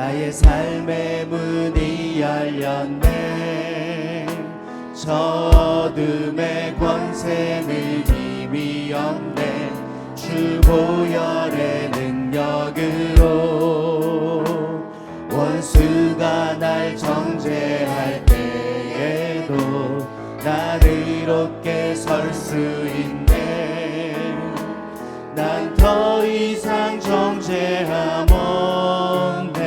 나의 삶의 문이 열렸네. 저 어둠의 권세는 힘이 없네. 주 보혈의 능력으로 원수가 날 정죄할 때에도 난 의롭게 설 수 있네. 난 더 이상 정죄함 없네.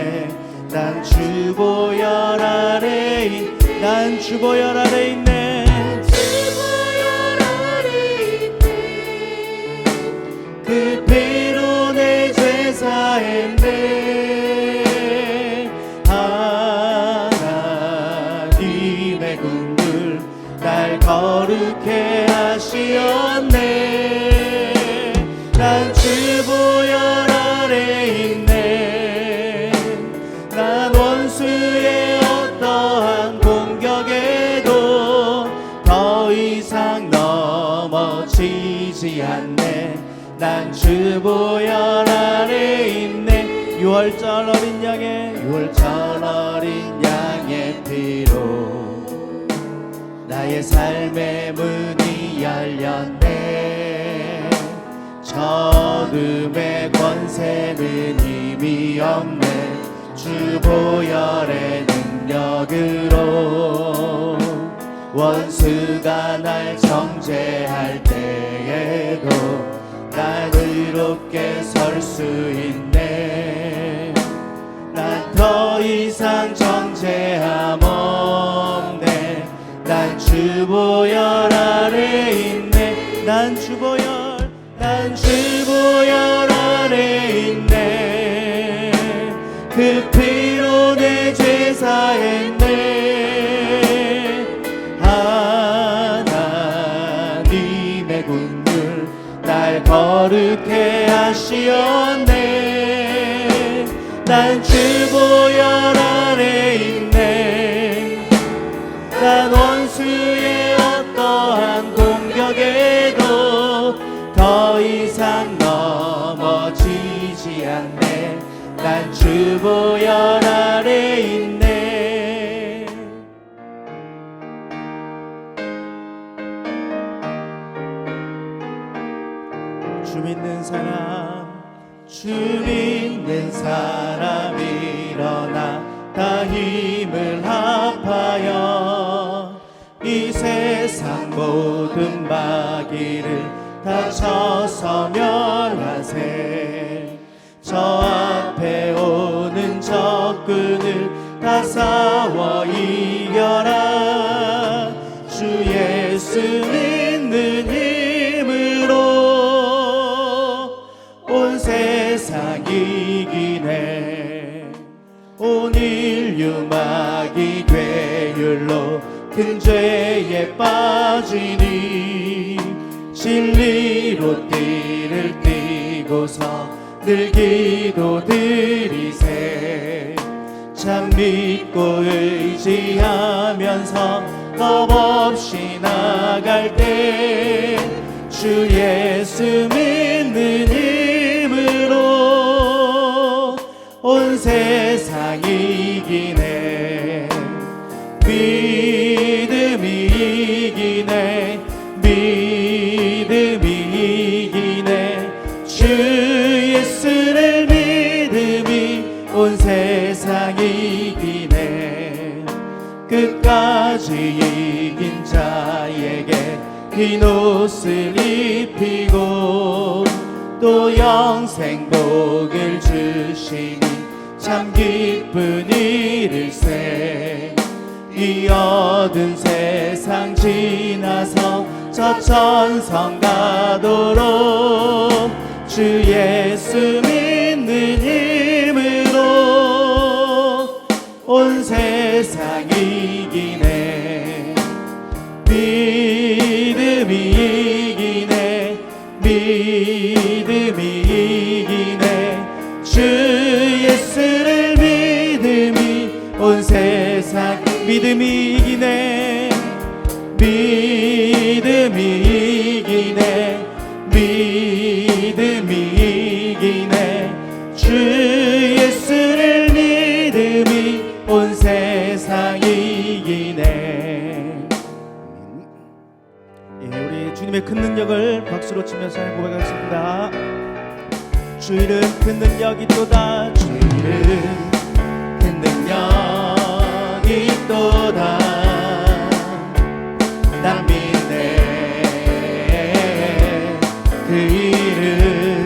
난 주 보혈 아래 있네. 그 피로 내 죄 사했네. 하나님의 군들 날 거룩해 하시었네. 난 주 보혈 아래 있네. 난 원수의 어떠한 공격에도 더 이상 넘어지지 않네. 난 주 보혈 아래 있네. 6월절 어린 양의 피로 나의 삶의 문이 열렸네. 저 어둠의 권세는 힘이 없네. 주 보혈의 능력으로 원수가 날 정죄할 때에도 난 의롭게 설 수 있네. 난 더 이상 정죄함 없네. 난 주 보혈 아래 있네. 난 주 보혈 아래 있네. 그 피로 내 죄 사했네. 하나님의 군들 날 거룩해 하시었네. 난 주 보혈 아래 있네. 난 원수의 어떠한 공격에도 더 이상 넘어지지 않네. 난 주 보혈 아래 있네. 주 믿는 사람 일어나 다 힘을 합하여 이 세상 모든 마귀를 다 쳐서 멸하세. 저 앞에 오는 적군을 다 싸워 이겨라. 주 예수 믿는 힘으로 온 세상 이기네. 온 인류 마귀 괴율로 큰 죄에 빠지니 진리로 띠를 띠고서 늘 기도드리세. 참 믿고 의지하면서 겁없이 나갈 때 주 예수 믿는 힘으로 온 세상 이기네. 믿음이 이기네. 믿음이 이기네. 주 예수를 믿음이 온 세상 이기네. 끝까지 이긴 자에게 흰 옷을 입히고 또 영생 복을 주시니 참 기쁜 일일세. 이 어두운 세상 지나서 저 천성 가도록 주 예수 믿는 힘으로 온 세상 이기네. 믿음이 이기네. 믿음이 이기네. 주 예수를 믿음이 온 세상 믿음이 이기네. 믿음이 이기네. 믿음이 이기네. 주 예수를 믿음이 주님의 큰 능력을 박수로 치면서 고백하겠습니다. 주 이름 큰 능력이 있도다. 주 이름 큰 능력이 있도다. 난 믿네 그 이름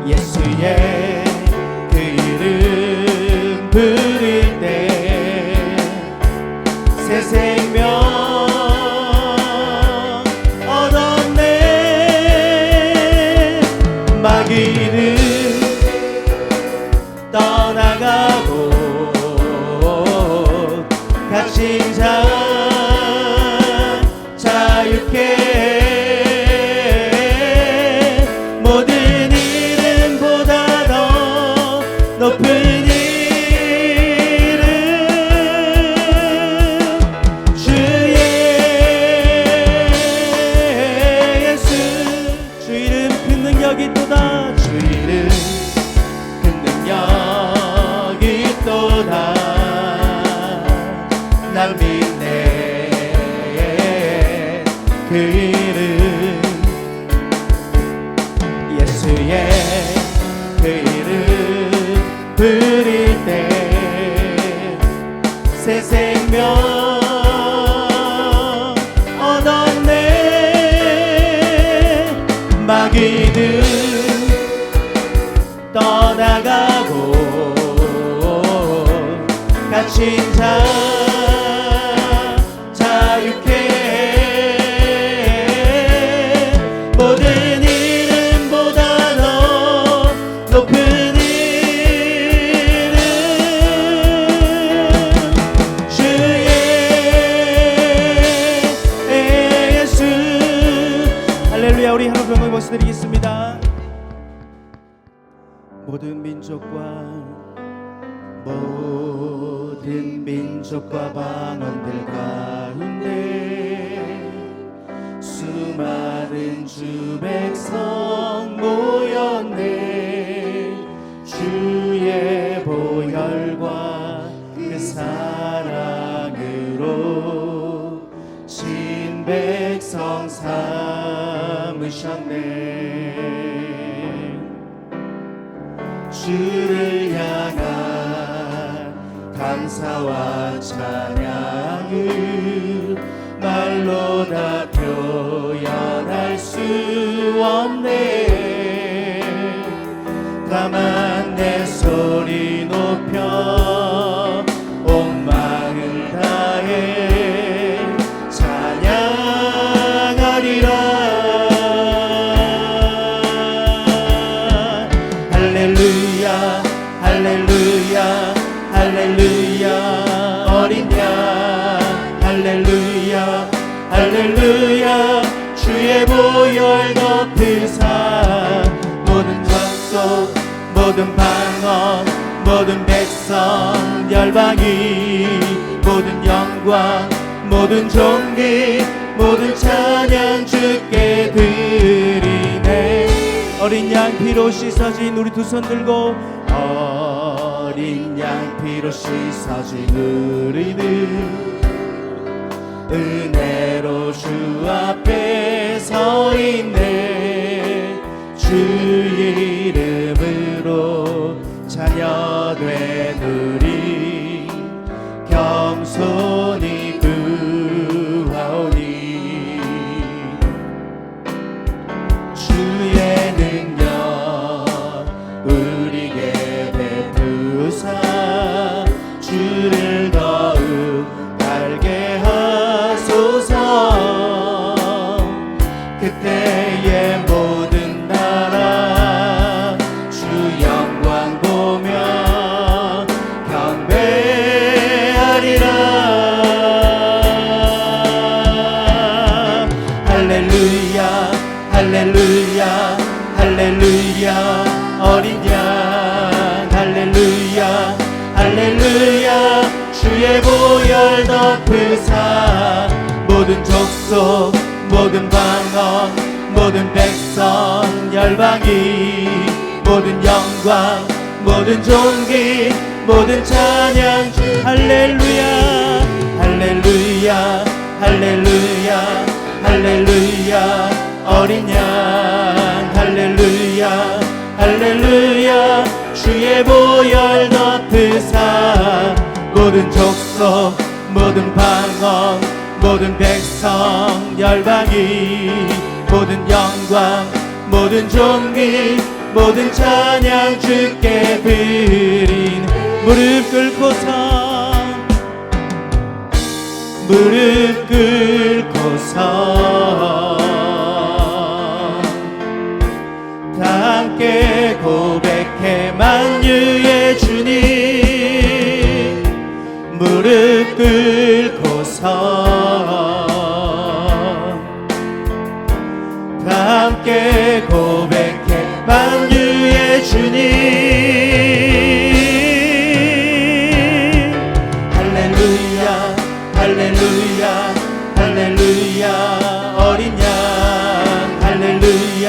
예수의 그 이름 부를 때 새 생명 얻었네. 마귀는 떠나가고 갇힌 자 자유케 모든 이름보다 더 높은 이름 주의 예수. 주 이름 큰 능력이 있도다. 주 이름 큰 능력이 있도다. 날 믿네 그 이름 예수의 그 이름 부를 때 새 생명 얻었네. 마귀는 떠나가고 갇힌 자 자유케 모든 이름보다 더 높은 이름 주의 예수. 할렐루야. 우리 하나님 영광 박수드리겠습니다. 모든 민족과 방언들 가운데 수많은 주 백성 모였네. 주의 보혈과 그 사랑으로 진 백성 삼으셨네. 주를 향한 감사와 찬양을 말로 다 표현할 수 없네. 다만 내 소리 높여 온 마음을 다해 찬양하리라. 할렐루야 할렐루야 할렐루야. 어린 양 할렐루야 할렐루야. 주의 보혈 덮으사 모든 족속 모든 방언 모든 백성 열방이 모든 영광 모든 존귀 모든 찬양 주께 드리네. 어린 양 피로 씻어진 우리 두 손 들고 어린 양 피로 씻어진 우리는 은혜로 주 앞에 서 있네. 주 이름으로 자녀된 우리 겸손히 구하오니 주의 능력 우리에게 베푸사 주를 더욱 알게 하소서. 그때의 모든 나라 주 영광 보며 경배하리라. 할렐루야 할렐루야 할렐루야. 어린 양 할렐루야 할렐루야. 주의 보혈 덮으사 모든 족속 모든 방언 모든 백성 열방이 모든 영광 모든 존귀 모든 찬양 주 할렐루야 할렐루야 할렐루야 할렐루야 어린 양 할렐루야 할렐루야 주의 보혈 덮으사 모든 족속 모든 방언 모든 백성 열방이 모든 영광 모든 존귀 모든 찬양 주께 드린 무릎 꿇고서 다 함께 고백해 만유의 주님 무릎 꿇고서 다 함께 고백해 만유의 주님 할렐루야 할렐루야 할렐루야 어린 양 할렐루야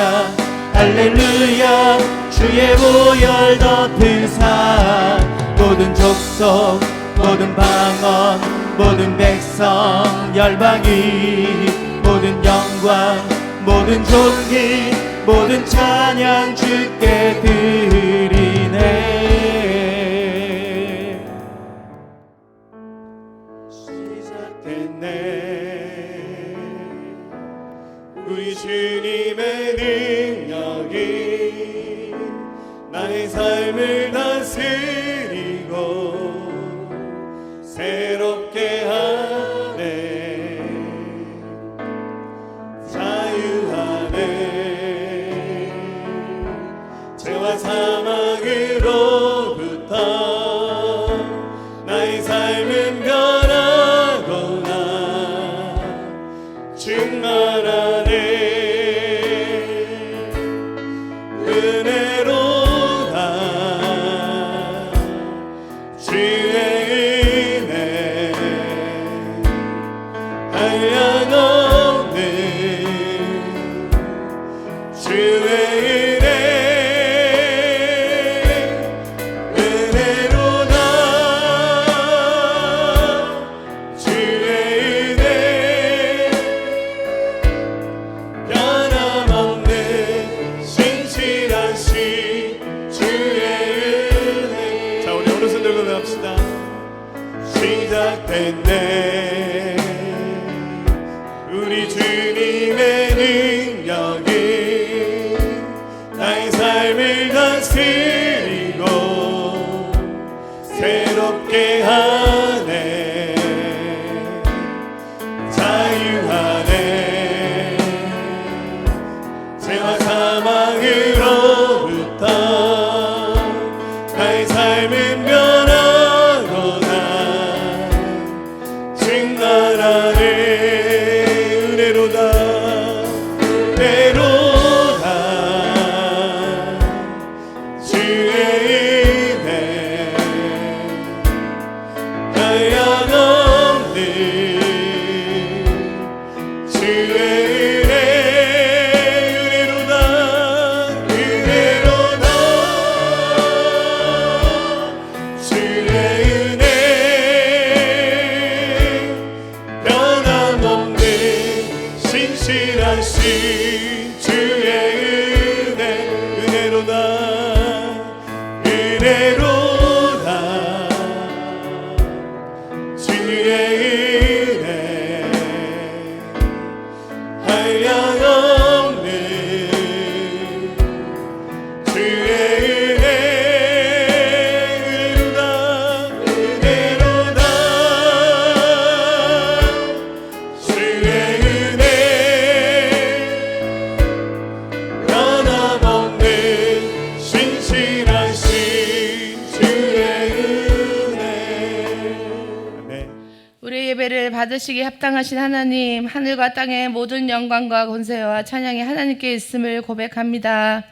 할렐루야 주의 보혈 덮으사 모든 족속 모든 방언 모든 백성 열방이 모든 영광 모든 존귀 모든 찬양 주께 드리네. 시작됐네 우리 주님의 능력이 나의 삶을 다스리고 새롭게 하네 자유하네 죄와 사망으로부터 나의 삶은 변하거나 충만하네 은혜로다 주의 은혜 한량없는 주의 은혜 은혜로다 주의 은혜 변함없는 신실하신 주의 은혜. 자 우리 오른손 들고 갑시다. 시작됐네 우리 주님의 능력이 나의 삶을 다스리고 새롭게 하네 자유하네 죄와 사망으로부터 나의 삶은 변하거나 충만하네 은혜로다 은혜로다 주의 은혜 한량없는 주의 은혜 은혜로다 은혜로다 주의 은혜 변함없는 신실하신 주의 은혜 은혜로다 은혜로다 주의 은혜 한량없는 주의 은혜 은혜로다 은혜로다 주의 은혜 변함없는 신실하신 주의 은혜. 아멘. 우리의 예배를 받으시기에 합당하신 하나님, 하늘과 땅의 모든 영광과 권세와 찬양이 하나님께 있음을 고백합니다.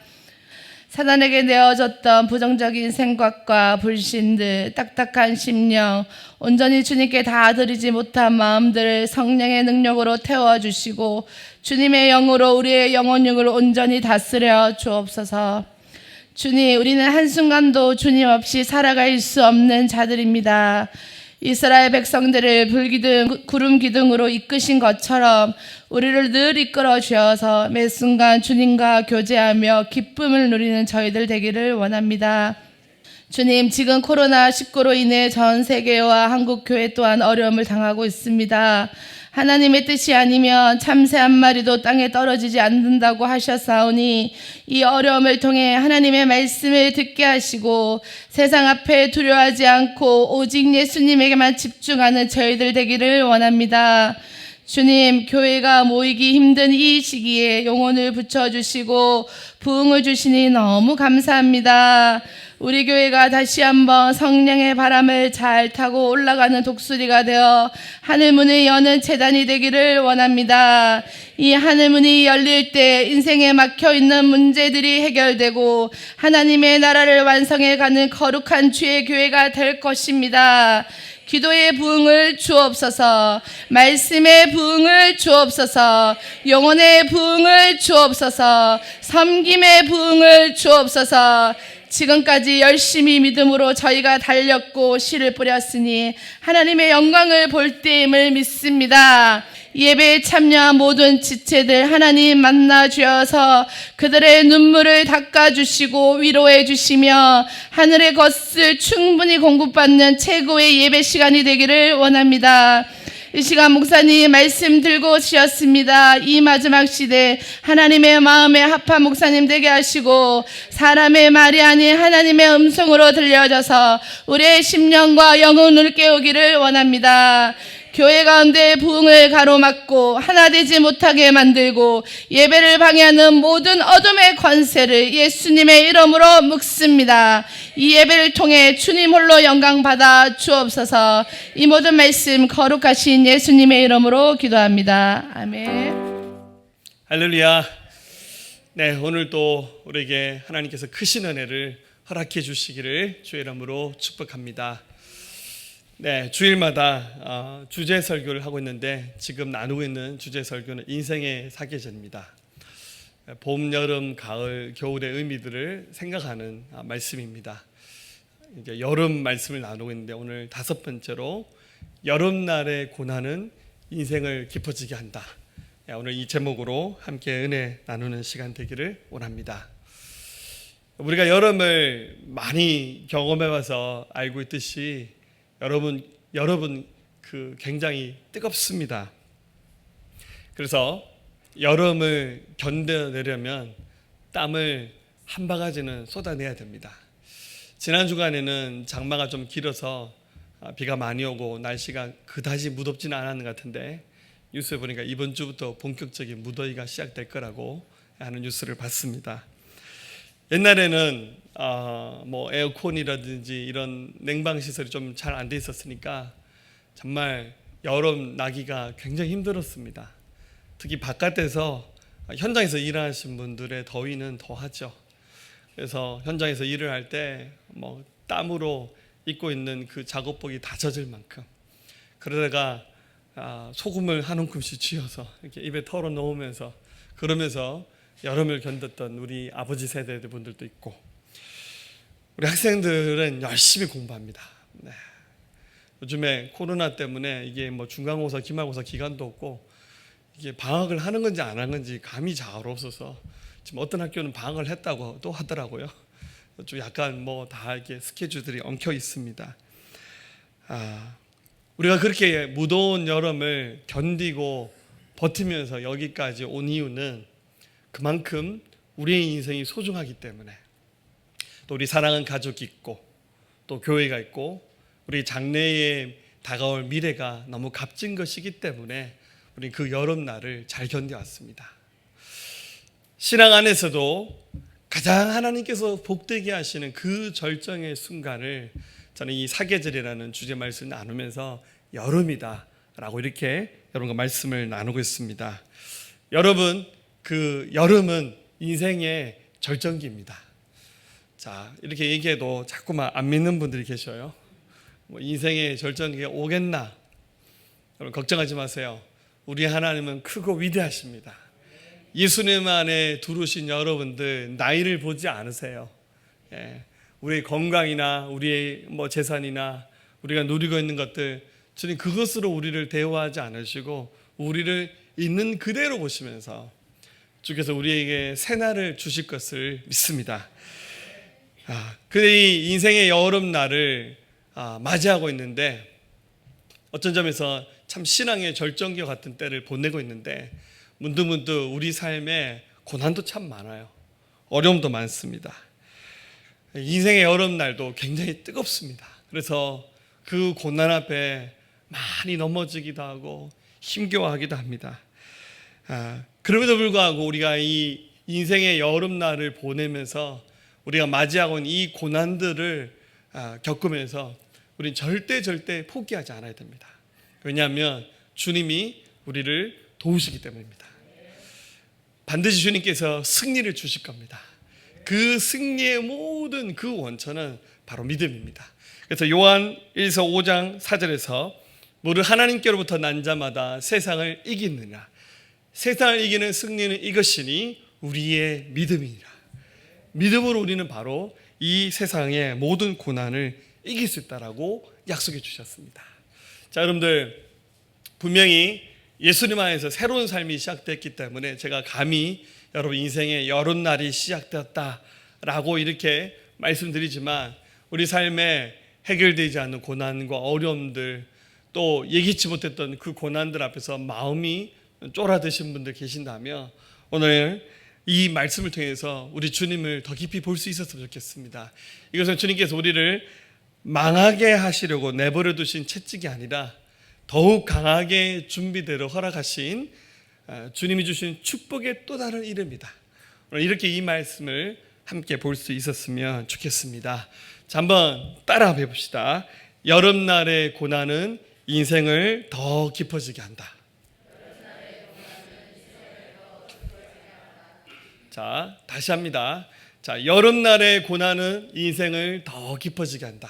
사단에게 내어졌던 부정적인 생각과 불신들, 딱딱한 심령, 온전히 주님께 다 드리지 못한 마음들을 성령의 능력으로 태워주시고 주님의 영으로 우리의 영혼육을 온전히 다스려 주옵소서. 주님, 우리는 한순간도 주님 없이 살아갈 수 없는 자들입니다. 이스라엘 백성들을 불기둥, 구름 기둥으로 이끄신 것처럼 우리를 늘 이끌어 주셔서 매 순간 주님과 교제하며 기쁨을 누리는 저희들 되기를 원합니다. 주님, 지금 코로나19로 인해 전 세계와 한국 교회 또한 어려움을 당하고 있습니다. 하나님의 뜻이 아니면 참새 한 마리도 땅에 떨어지지 않는다고 하셨사오니 이 어려움을 통해 하나님의 말씀을 듣게 하시고 세상 앞에 두려워하지 않고 오직 예수님에게만 집중하는 저희들 되기를 원합니다. 주님, 교회가 모이기 힘든 이 시기에 영혼을 붙여주시고 부흥을 주시니 너무 감사합니다. 우리 교회가 다시 한번 성령의 바람을 잘 타고 올라가는 독수리가 되어 하늘문을 여는 재단이 되기를 원합니다. 이 하늘문이 열릴 때 인생에 막혀있는 문제들이 해결되고 하나님의 나라를 완성해 가는 거룩한 주의 교회가 될 것입니다. 기도의 부흥을 주옵소서, 말씀의 부흥을 주옵소서, 영혼의 부흥을 주옵소서, 섬김의 부흥을 주옵소서. 지금까지 열심히 믿음으로 저희가 달렸고 씨를 뿌렸으니 하나님의 영광을 볼 때임을 믿습니다. 예배에 참여한 모든 지체들 하나님 만나 주셔서 그들의 눈물을 닦아주시고 위로해 주시며 하늘의 것을 충분히 공급받는 최고의 예배 시간이 되기를 원합니다. 이 시간 목사님 말씀 들고 오셨습니다. 이 마지막 시대 하나님의 마음에 합한 목사님 되게 하시고 사람의 말이 아닌 하나님의 음성으로 들려져서 우리의 심령과 영혼을 깨우기를 원합니다. 교회 가운데 부흥을 가로막고 하나 되지 못하게 만들고 예배를 방해하는 모든 어둠의 권세를 예수님의 이름으로 묶습니다. 이 예배를 통해 주님 홀로 영광 받아 주옵소서. 이 모든 말씀 거룩하신 예수님의 이름으로 기도합니다. 아멘. 할렐루야. 네, 오늘 또 우리에게 하나님께서 크신 은혜를 허락해 주시기를 주의 이름으로 축복합니다. 네, 주일마다 주제 설교를 하고 있는데 지금 나누고 있는 주제 설교는 인생의 사계절입니다. 봄, 여름, 가을, 겨울의 의미들을 생각하는 말씀입니다. 이제 여름 말씀을 나누고 있는데 오늘 5번째로 여름날의 고난은 인생을 깊어지게 한다. 오늘 이 제목으로 함께 은혜 나누는 시간 되기를 원합니다. 우리가 여름을 많이 경험해봐서 알고 있듯이 여러분 굉장히 뜨겁습니다. 그래서 여름을 견뎌내려면 땀을 한 바가지는 쏟아내야 됩니다. 지난 주간에는 장마가 좀 길어서 비가 많이 오고 날씨가 그다지 무덥지는 않았는 것 같은데 뉴스에 보니까 이번 주부터 본격적인 무더위가 시작될 거라고 하는 뉴스를 봤습니다. 옛날에는 뭐 에어컨이라든지 이런 냉방 시설이 좀 잘 안 돼 있었으니까 정말 여름 나기가 굉장히 힘들었습니다. 특히 바깥에서 현장에서 일하시는 분들의 더위는 더하죠. 그래서 현장에서 일을 할 때 뭐 땀으로 입고 있는 그 작업복이 다 젖을 만큼 그러다가 소금을 한 움큼씩 쥐어서 이렇게 입에 털어 넣으면서 그러면서 여름을 견뎠던 우리 아버지 세대 분들도 있고 우리 학생들은 열심히 공부합니다. 네. 요즘에 코로나 때문에 이게 뭐 중간고사, 기말고사 기간도 없고 이게 방학을 하는 건지 안 하는 건지 감이 잘 없어서 지금 어떤 학교는 방학을 했다고 또 하더라고요. 좀 약간 뭐 다 이렇게 스케줄들이 엉켜 있습니다. 우리가 그렇게 무더운 여름을 견디고 버티면서 여기까지 온 이유는 그만큼 우리의 인생이 소중하기 때문에 또 우리 사랑하는 가족이 있고 또 교회가 있고 우리 장래에 다가올 미래가 너무 값진 것이기 때문에 우리 그 여름날을 잘 견뎌왔습니다. 신앙 안에서도 가장 하나님께서 복되게 하시는 그 절정의 순간을 저는 이 사계절이라는 주제 말씀을 나누면서 여름이다 라고 이렇게 여러분과 말씀을 나누고 있습니다. 여러분, 그 여름은 인생의 절정기입니다. 자, 이렇게 얘기해도 자꾸만 안 믿는 분들이 계셔요. 뭐 인생의 절정기가 오겠나? 여러분 걱정하지 마세요. 우리 하나님은 크고 위대하십니다. 예수님 안에 두르신 여러분들 나이를 보지 않으세요. 우리의 건강이나 우리의 뭐 재산이나 우리가 누리고 있는 것들, 주님 그것으로 우리를 대우하지 않으시고 우리를 있는 그대로 보시면서 주께서 우리에게 새날을 주실 것을 믿습니다. 근데 이 인생의 여름날을 맞이하고 있는데 어떤 점에서 참 신앙의 절정기와 같은 때를 보내고 있는데 문득문득 우리 삶에 고난도 참 많아요. 어려움도 많습니다. 인생의 여름날도 굉장히 뜨겁습니다. 그래서 그 고난 앞에 많이 넘어지기도 하고 힘겨워하기도 합니다. 그럼에도 불구하고 우리가 이 인생의 여름날을 보내면서 우리가 맞이하고 있는 이 고난들을 겪으면서 우리는 절대 포기하지 않아야 됩니다. 왜냐하면 주님이 우리를 도우시기 때문입니다. 반드시 주님께서 승리를 주실 겁니다. 그 승리의 모든 그 원천은 바로 믿음입니다. 그래서 요한 1서 5장 4절에서 무릇 하나님께로부터 난 자마다 세상을 이기느냐, 세상을 이기는 승리는 이것이니 우리의 믿음이니라. 믿음으로 우리는 바로 이 세상의 모든 고난을 이길 수 있다라고 약속해 주셨습니다. 자, 여러분들 분명히 예수님 안에서 새로운 삶이 시작됐기 때문에 제가 감히 여러분 인생의 여름날이 시작되었다라고 이렇게 말씀드리지만 우리 삶에 해결되지 않는 고난과 어려움들, 또 예기치 못했던 그 고난들 앞에서 마음이 쫄아드신 분들 계신다면 오늘 이 말씀을 통해서 우리 주님을 더 깊이 볼 수 있었으면 좋겠습니다. 이것은 주님께서 우리를 망하게 하시려고 내버려 두신 채찍이 아니라 더욱 강하게 준비대로 허락하신 주님이 주신 축복의 또 다른 이름이다. 오늘 이렇게 이 말씀을 함께 볼 수 있었으면 좋겠습니다. 자, 한번 따라 해봅시다. 여름날의 고난은 인생을 더 깊어지게 한다. 자, 다시 합니다. 자, 여름날의 고난은 인생을 더 깊어지게 한다.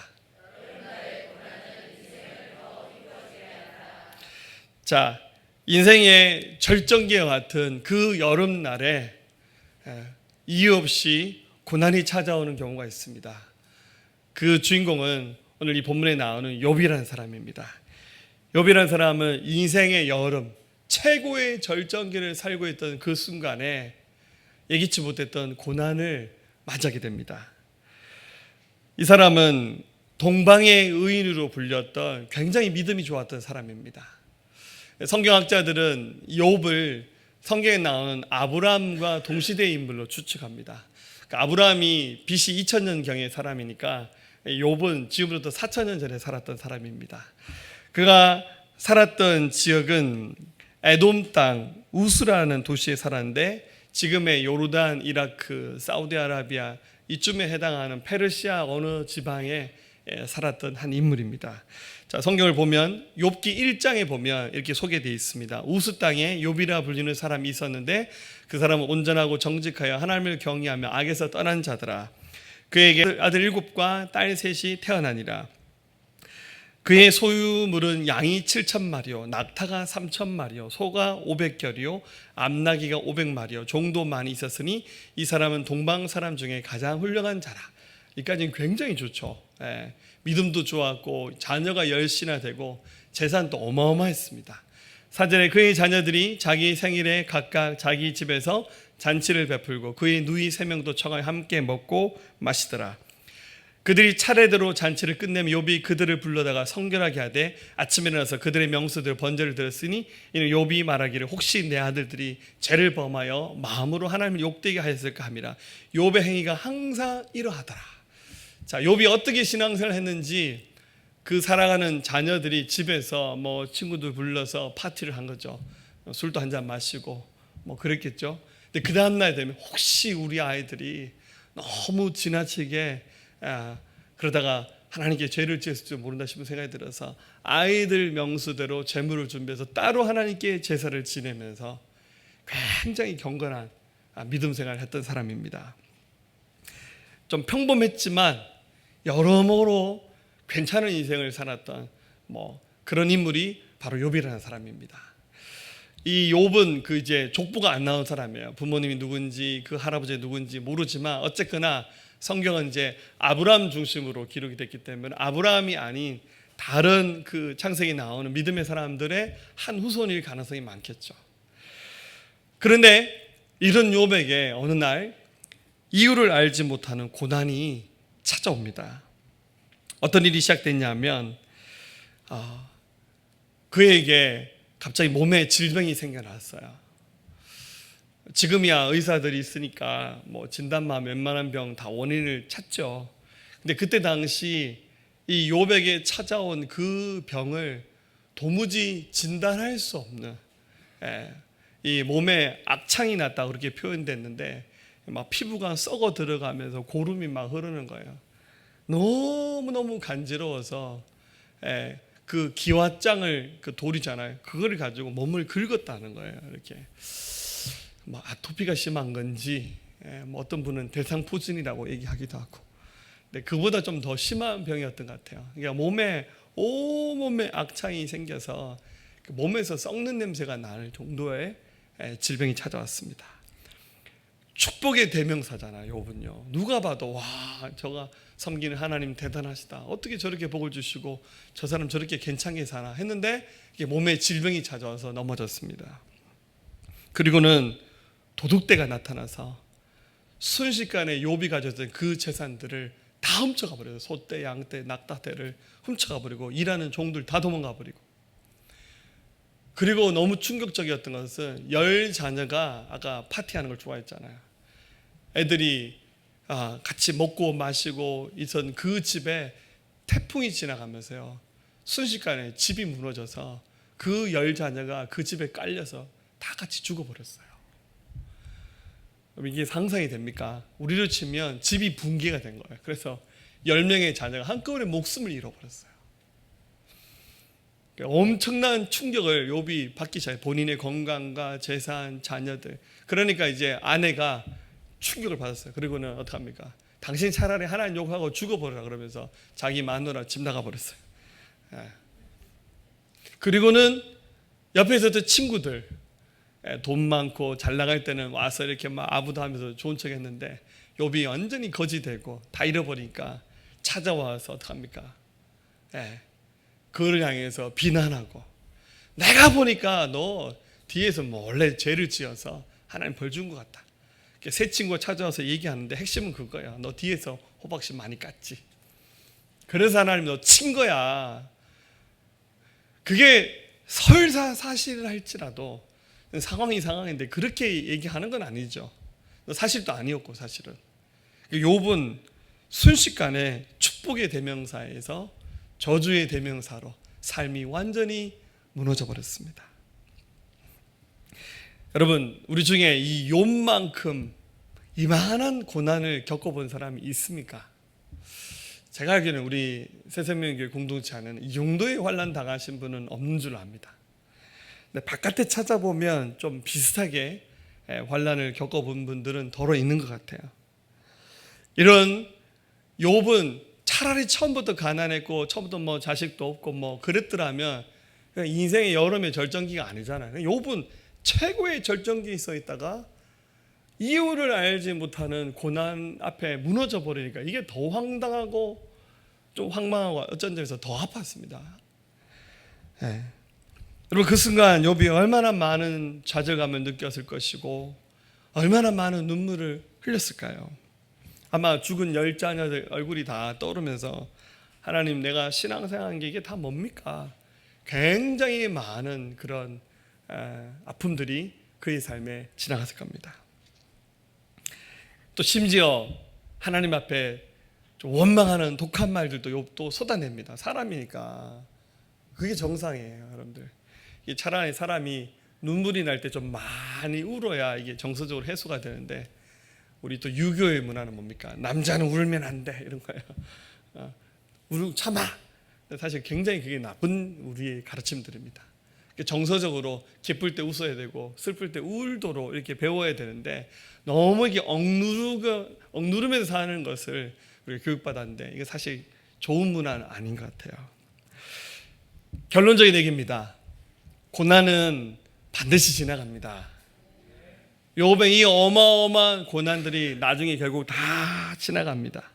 자, 인생의 절정기와 같은 그 여름날에 이유 없이 고난이 찾아오는 경우가 있습니다. 그 주인공은 오늘 이 본문에 나오는 욥이라는 사람입니다. 욥이라는 사람은 인생의 여름, 최고의 절정기를 살고 있던 그 순간에 예기치 못했던 고난을 맞이하게 됩니다. 이 사람은 동방의 의인으로 불렸던 굉장히 믿음이 좋았던 사람입니다. 성경학자들은 욥을 성경에 나오는 아브라함과 동시대의 인물로 추측합니다. 그러니까 아브라함이 BC 2000년경의 사람이니까 욥은 지금부터 4000년 전에 살았던 사람입니다. 그가 살았던 지역은 에돔 땅 우스라는 도시에 살았는데 지금의 요르단, 이라크, 사우디아라비아 이쯤에 해당하는 페르시아 어느 지방에 살았던 한 인물입니다. 자, 성경을 보면 욥기 1장에 보면 이렇게 소개되어 있습니다. 우스 땅에 욥이라 불리는 사람이 있었는데 그 사람은 온전하고 정직하여 하나님을 경외하며 악에서 떠난 자더라. 그에게 아들 7과 딸 3이 태어나니라. 그의 소유물은 양이 7,000마리요, 낙타가 3,000마리요, 소가 500결이요, 암나귀가 500마리요, 종도 많이 있었으니 이 사람은 동방 사람 중에 가장 훌륭한 자라. 이까지는 굉장히 좋죠. 믿음도 좋았고 자녀가 10이나 되고 재산도 어마어마했습니다. 사절에 그의 자녀들이 자기 생일에 각각 자기 집에서 잔치를 베풀고 그의 누이 3명도 청하여 함께 먹고 마시더라. 그들이 차례대로 잔치를 끝내면 욥이 그들을 불러다가 성결하게 하되 아침에 일어나서 그들의 명수대로 번제를 드렸으니 이는 욥이 말하기를 혹시 내 아들들이 죄를 범하여 마음으로 하나님을 욕되게 하였을까 함이라. 욥의 행위가 항상 이러하더라. 자, 욥이 어떻게 신앙생활을 했는지 그 살아가는 자녀들이 집에서 뭐 친구들 불러서 파티를 한 거죠. 술도 한잔 마시고 뭐 그랬겠죠. 근데 그 다음날 되면 혹시 우리 아이들이 너무 지나치게 그러다가 하나님께 죄를 지었을지 모른다 싶은 생각이 들어서 아이들 명수대로 제물을 준비해서 따로 하나님께 제사를 지내면서 굉장히 경건한 믿음 생활을 했던 사람입니다. 좀 평범했지만 여러모로 괜찮은 인생을 살았던 뭐 그런 인물이 바로 욥이라는 사람입니다. 이 욥은 그 이제 족보가 안 나온 사람이에요. 부모님이 누군지 그 할아버지 누군지 모르지만 어쨌거나 성경은 이제 아브라함 중심으로 기록이 됐기 때문에 아브라함이 아닌 다른 그 창세기 나오는 믿음의 사람들의 한 후손일 가능성이 많겠죠. 그런데 이런 욥에게 어느 날 이유를 알지 못하는 고난이 찾아옵니다. 어떤 일이 시작됐냐면 그에게 갑자기 몸에 질병이 생겨났어요. 지금이야 의사들이 있으니까 뭐 진단만 웬만한 병 다 원인을 찾죠. 근데 그때 당시 이 욥에게 찾아온 그 병을 도무지 진단할 수 없는 이 몸에 악창이 났다 그렇게 표현됐는데 막 피부가 썩어 들어가면서 고름이 막 흐르는 거예요. 너무너무 간지러워서 그 기와장을 그 돌이잖아요. 그걸 가지고 몸을 긁었다는 거예요. 이렇게 뭐 아토피가 심한 건지 뭐 어떤 분은 대상포진이라고 얘기하기도 하고, 근데 그보다 좀 더 심한 병이었던 것 같아요. 그러니까 몸에 온몸에 악창이 생겨서 몸에서 썩는 냄새가 날 정도의 질병이 찾아왔습니다. 축복의 대명사잖아요. 욥은요. 누가 봐도 와, 저가 섬기는 하나님 대단하시다. 어떻게 저렇게 복을 주시고 저 사람 저렇게 괜찮게 사나 했는데 이게 몸에 질병이 찾아와서 넘어졌습니다. 그리고는 도둑대가 나타나서 순식간에 욥이 가졌던 그 재산들을 다 훔쳐가 버려요. 소떼, 양떼, 낙타떼를 훔쳐가 버리고 일하는 종들 다 도망가 버리고, 그리고 너무 충격적이었던 것은 10자녀가 아까 파티하는 걸 좋아했잖아요. 애들이 같이 먹고 마시고 있던 그 집에 태풍이 지나가면서요, 순식간에 집이 무너져서 그 10자녀가 그 집에 깔려서 다 같이 죽어버렸어요. 이게 상상이 됩니까? 우리로 치면 집이 붕괴가 된 거예요. 그래서 10명의 자녀가 한꺼번에 목숨을 잃어버렸어요. 엄청난 충격을 욥이 받기 시작해요. 본인의 건강과 재산, 자녀들. 그러니까 이제 아내가 충격을 받았어요. 그리고는 어떡합니까? 당신 차라리 하나님 욕하고 죽어버려라 그러면서 자기 마누라 집 나가버렸어요. 그리고는 옆에 있었던 친구들, 돈 많고 잘 나갈 때는 와서 이렇게 막 아부도하면서 좋은 척 했는데 욥이 완전히 거지 되고 다 잃어버리니까 찾아와서 어떡합니까? 그를 향해서 비난하고, 내가 보니까 너 뒤에서 몰래 죄를 지어서 하나님 벌 준 것 같다. 새 친구가 찾아와서 얘기하는데 핵심은 그거야. 너 뒤에서 호박씨 많이 깠지. 그래서 하나님 너 친 거야. 그게 설사 사실을 할지라도 상황이 상황인데 그렇게 얘기하는 건 아니죠. 사실도 아니었고 사실은. 욥은 순식간에 축복의 대명사에서 저주의 대명사로 삶이 완전히 무너져 버렸습니다. 여러분, 우리 중에 이 욥만큼 이만한 고난을 겪어본 사람이 있습니까? 제가 알기로는 우리 새생명교회 공동체 안에는 이 정도의 환난 당하신 분은 없는 줄 압니다. 근데 바깥에 찾아보면 좀 비슷하게 환난을 겪어본 분들은 더러 있는 것 같아요. 이런 욥은 차라리 처음부터 가난했고 처음부터 뭐 자식도 없고 뭐 그랬더라면 인생의 여름의 절정기가 아니잖아요. 욥은 최고의 절정기에 서 있다가 이유를 알지 못하는 고난 앞에 무너져 버리니까 이게 더 황당하고 좀 황망하고 어쩐 점에서 더 아팠습니다. 여러분, 그 순간 욥이 얼마나 많은 좌절감을 느꼈을 것이고 얼마나 많은 눈물을 흘렸을까요? 아마 죽은 10자녀들 얼굴이 다 떠오르면서 하나님, 내가 신앙생활한 게 이게 다 뭡니까? 굉장히 많은 그런 아픔들이 그의 삶에 지나갔을 겁니다. 또 심지어 하나님 앞에 좀 원망하는 독한 말들도 욥도 쏟아냅니다. 사람이니까 그게 정상이에요, 여러분들. 차라리 사람이 눈물이 날 때 좀 많이 울어야 이게 정서적으로 해소가 되는데, 우리 또 유교의 문화는 뭡니까? 남자는 울면 안 돼, 이런 거예요. 울고 참아. 사실 굉장히 그게 나쁜 우리의 가르침들입니다. 정서적으로 기쁠 때 웃어야 되고 슬플 때 울도록 이렇게 배워야 되는데 너무 이게 억누르면서 사는 것을 우리가 교육받았는데 이게 사실 좋은 문화는 아닌 것 같아요. 결론적인 얘기입니다. 고난은 반드시 지나갑니다. 욥의 이 어마어마한 고난들이 나중에 결국 다 지나갑니다.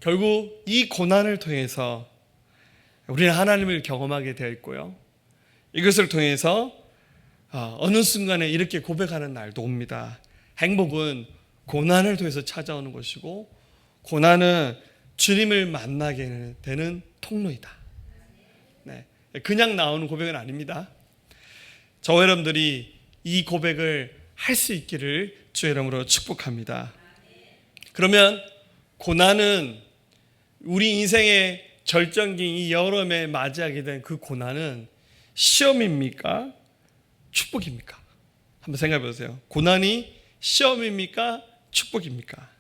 결국 이 고난을 통해서 우리는 하나님을 경험하게 되어 있고요. 이것을 통해서 어느 순간에 이렇게 고백하는 날도 옵니다. 행복은 고난을 통해서 찾아오는 것이고 고난은 주님을 만나게 되는 통로이다. 네, 그냥 나오는 고백은 아닙니다. 저와 여러분들이 이 고백을 할 수 있기를 주의 이름으로 축복합니다. 그러면 고난은 우리 인생의 절정기 이 여름에 맞이하게 된 그 고난은 시험입니까? 축복입니까? 한번 생각해 보세요. 고난이 시험입니까? 축복입니까?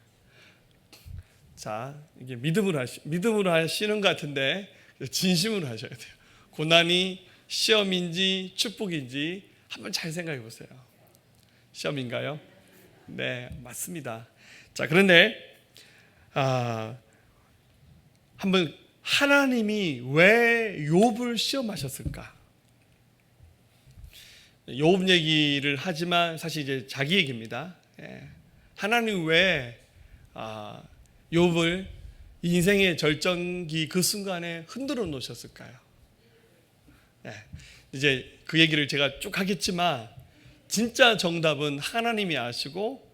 자, 이게 믿음으로 하시는 것 같은데 진심으로 하셔야 돼요. 고난이 시험인지 축복인지 한번 잘 생각해 보세요. 시험인가요? 네, 맞습니다. 자, 그런데 한번 하나님이 왜 욥을 시험하셨을까? 욥 얘기를 하지만 사실 이제 자기 얘기입니다. 하나님 왜 욥을 인생의 절정기 그 순간에 흔들어 놓으셨을까요? 이제 그 얘기를 제가 쭉 하겠지만 진짜 정답은 하나님이 아시고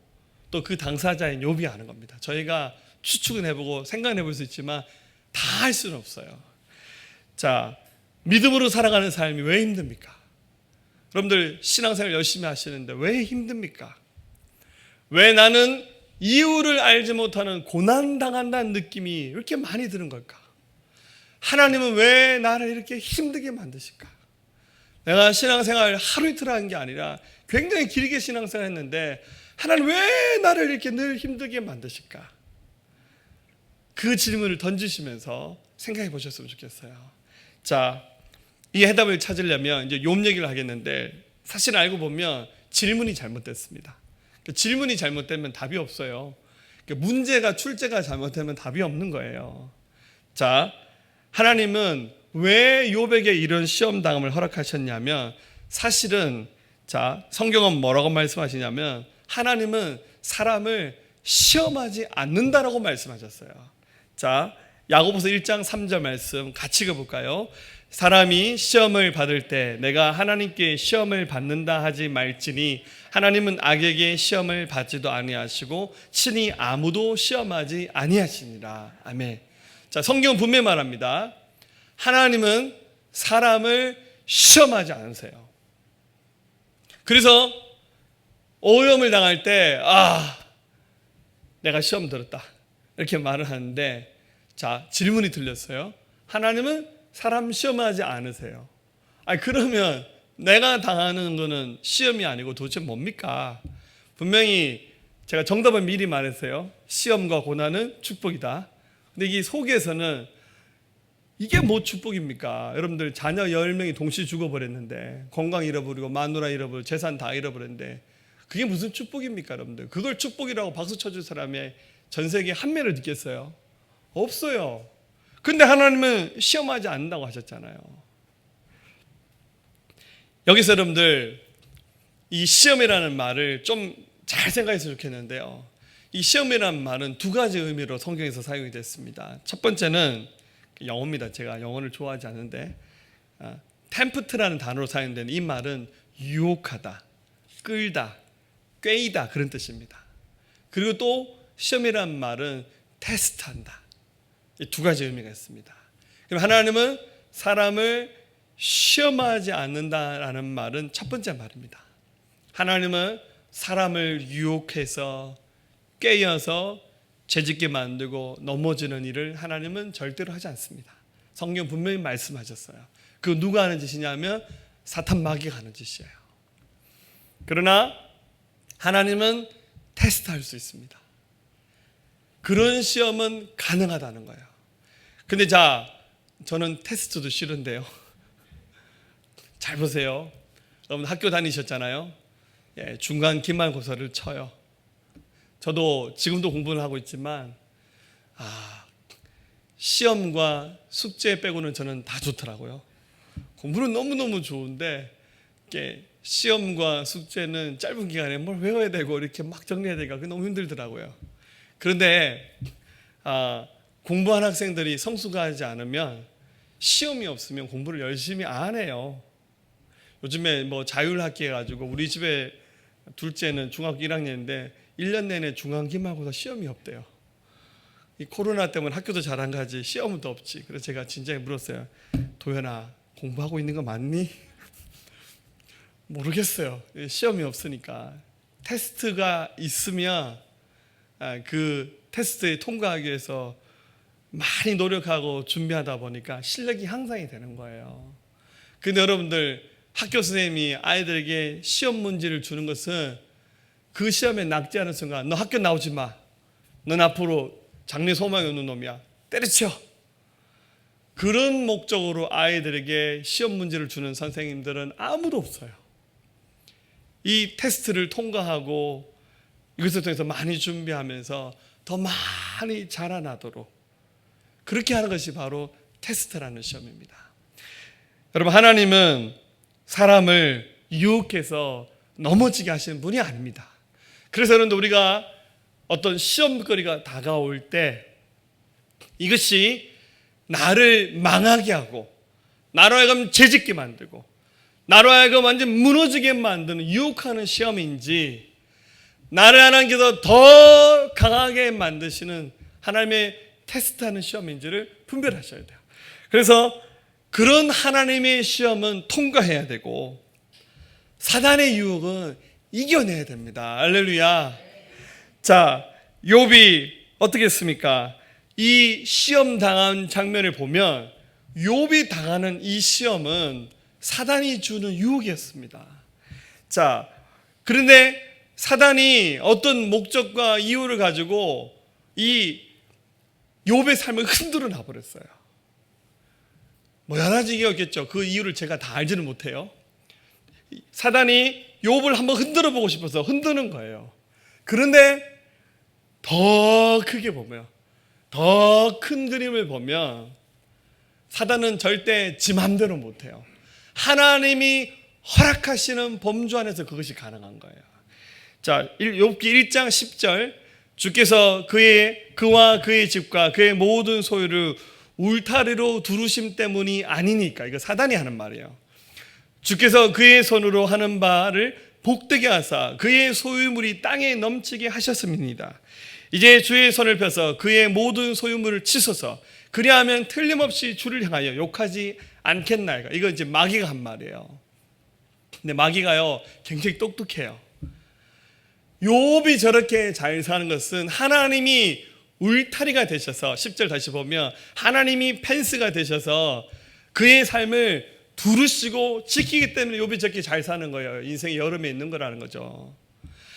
또 그 당사자인 욥이 아는 겁니다. 저희가 추측은 해보고 생각은 해볼 수 있지만 다 할 수는 없어요. 자, 믿음으로 살아가는 삶이 왜 힘듭니까? 여러분들 신앙생활 열심히 하시는데 왜 힘듭니까? 왜 나는 이유를 알지 못하는 고난당한다는 느낌이 이렇게 많이 드는 걸까? 하나님은 왜 나를 이렇게 힘들게 만드실까? 내가 신앙생활 하루 이틀 한 게 아니라 굉장히 길게 신앙생활 했는데 하나님 왜 나를 이렇게 늘 힘들게 만드실까? 그 질문을 던지시면서 생각해 보셨으면 좋겠어요. 자, 이 해답을 찾으려면 이제 욥 얘기를 하겠는데 사실 알고 보면 질문이 잘못됐습니다. 질문이 잘못되면 답이 없어요. 문제가 출제가 잘못되면 답이 없는 거예요. 자, 하나님은 왜 욥에게 이런 시험 당함을 허락하셨냐면 사실은 자, 성경은 뭐라고 말씀하시냐면 하나님은 사람을 시험하지 않는다라고 말씀하셨어요. 자, 야고보서 1장 3절 말씀 같이 읽어볼까요? 사람이 시험을 받을 때 내가 하나님께 시험을 받는다 하지 말지니 하나님은 악에게 시험을 받지도 아니하시고 친히 아무도 시험하지 아니하시니라. 아멘. 자, 성경은 분명히 말합니다. 하나님은 사람을 시험하지 않으세요. 그래서 오염을 당할 때 내가 시험 들었다 이렇게 말을 하는데 자, 질문이 들렸어요. 하나님은 사람 시험하지 않으세요. 그러면 내가 당하는 거는 시험이 아니고 도대체 뭡니까? 분명히 제가 정답을 미리 말했어요. 시험과 고난은 축복이다. 근데 이 속에서는 이게 뭐 축복입니까? 여러분들 자녀 10명이 동시에 죽어버렸는데 건강 잃어버리고 마누라 잃어버리고 재산 다 잃어버렸는데 그게 무슨 축복입니까? 여러분들 그걸 축복이라고 박수 쳐줄 사람이 전 세계에 한 명을 느꼈어요? 없어요. 근데 하나님은 시험하지 않는다고 하셨잖아요. 여기서 여러분들 이 시험이라는 말을 좀 잘 생각했으면 좋겠는데요. 이 시험이라는 말은 두 가지 의미로 성경에서 사용이 됐습니다. 첫 번째는 영어입니다. 제가 영어를 좋아하지 않는데 템프트라는 단어로 사용된 이 말은 유혹하다, 끌다, 꿰이다 그런 뜻입니다. 그리고 또 시험이라는 말은 테스트한다. 이 두 가지 의미가 있습니다. 그럼 하나님은 사람을 시험하지 않는다라는 말은 첫 번째 말입니다. 하나님은 사람을 유혹해서 꿰어서 죄짓게 만들고 넘어지는 일을 하나님은 절대로 하지 않습니다. 성경 분명히 말씀하셨어요. 그 누가 하는 짓이냐면 사탄 마귀가 하는 짓이에요. 그러나 하나님은 테스트할 수 있습니다. 그런 시험은 가능하다는 거예요. 근데 자, 저는 테스트도 싫은데요. 잘 보세요. 여러분 학교 다니셨잖아요. 중간 기말고사를 쳐요. 저도 지금도 공부를 하고 있지만 시험과 숙제 빼고는 저는 다 좋더라고요. 공부는 너무너무 좋은데 시험과 숙제는 짧은 기간에 뭘 외워야 되고 이렇게 막 정리해야 되니까 그게 너무 힘들더라고요. 그런데 공부한 학생들이 성숙하지 않으면 시험이 없으면 공부를 열심히 안 해요. 요즘에 뭐 자율학기 해가지고 우리 집에 둘째는 중학교 1학년인데 1년 내내 중앙기말고사 시험이 없대요. 이 코로나 때문에 학교도 잘 안 가지 시험은 또 없지. 그래서 제가 진작에 물었어요. 도연아, 공부하고 있는 거 맞니? 모르겠어요. 시험이 없으니까. 테스트가 있으면 그 테스트에 통과하기 위해서 많이 노력하고 준비하다 보니까 실력이 향상이 되는 거예요. 근데 여러분들, 학교 선생님이 아이들에게 시험 문제를 주는 것은 그 시험에 낙제하는 순간 너 학교 나오지 마. 넌 앞으로 장래 소망이 없는 놈이야. 때려쳐. 그런 목적으로 아이들에게 시험 문제를 주는 선생님들은 아무도 없어요. 이 테스트를 통과하고 이것을 통해서 많이 준비하면서 더 많이 자라나도록 그렇게 하는 것이 바로 테스트라는 시험입니다. 여러분, 하나님은 사람을 유혹해서 넘어지게 하시는 분이 아닙니다. 그래서 여러분들, 우리가 어떤 시험거리가 다가올 때 이것이 나를 망하게 하고 나로 하여금 죄짓게 만들고 나로 하여금 완전 무너지게 만드는 유혹하는 시험인지 나를 하나님께서 더 강하게 만드시는 하나님의 테스트하는 시험인지를 분별하셔야 돼요. 그래서 그런 하나님의 시험은 통과해야 되고 사단의 유혹은 이겨내야 됩니다. 할렐루야. 자, 욥이 어떻게 했습니까? 이 시험 당한 장면을 보면 욥이 당하는 이 시험은 사단이 주는 유혹이었습니다. 자, 그런데 사단이 어떤 목적과 이유를 가지고 이 욥의 삶을 흔들어 놔버렸어요. 뭐 여러 가지 이유였겠죠. 그 이유를 제가 다 알지는 못해요. 사단이 욥을 한번 흔들어 보고 싶어서 흔드는 거예요. 그런데 더 크게 보면, 더 큰 그림을 보면 사단은 절대 지 맘대로 못해요. 하나님이 허락하시는 범주 안에서 그것이 가능한 거예요. 자, 욥기 1장 10절, 주께서 그와 그의 집과 그의 모든 소유를 울타리로 두르심 때문이 아니니까. 이거 사단이 하는 말이에요. 주께서 그의 손으로 하는 바를 복되게 하사 그의 소유물이 땅에 넘치게 하셨음이니이다. 이제 주의 손을 펴서 그의 모든 소유물을 치소서. 그리하면 틀림없이 주를 향하여 욕하지 않겠나이까. 이거 이제 마귀가 한 말이에요. 근데 마귀가요 굉장히 똑똑해요. 욥이 저렇게 잘 사는 것은 하나님이 울타리가 되셔서, 10절 다시 보면 하나님이 펜스가 되셔서 그의 삶을 두르시고 지키기 때문에 욥이 저렇게 잘 사는 거예요. 인생의 여름에 있는 거라는 거죠.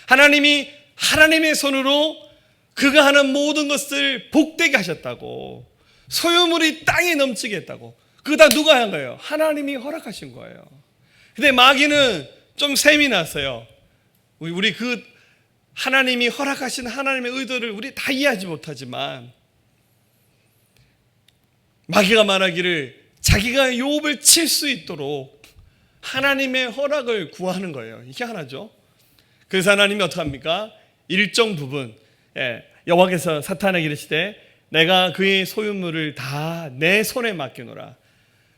하나님이 하나님의 손으로 그가 하는 모든 것을 복되게 하셨다고, 소유물이 땅에 넘치게 했다고. 그거 다 누가 한 거예요? 하나님이 허락하신 거예요. 근데 마귀는 좀 셈이 났어요. 우리 그 하나님이 허락하신 하나님의 의도를 우리 다 이해하지 못하지만 마귀가 말하기를 자기가 욥을 칠 수 있도록 하나님의 허락을 구하는 거예요. 이게 하나죠. 그래서 하나님이 어떻게 합니까? 일정 부분, 여호와께서 사탄에게 이르시되 내가 그의 소유물을 다 내 손에 맡기노라.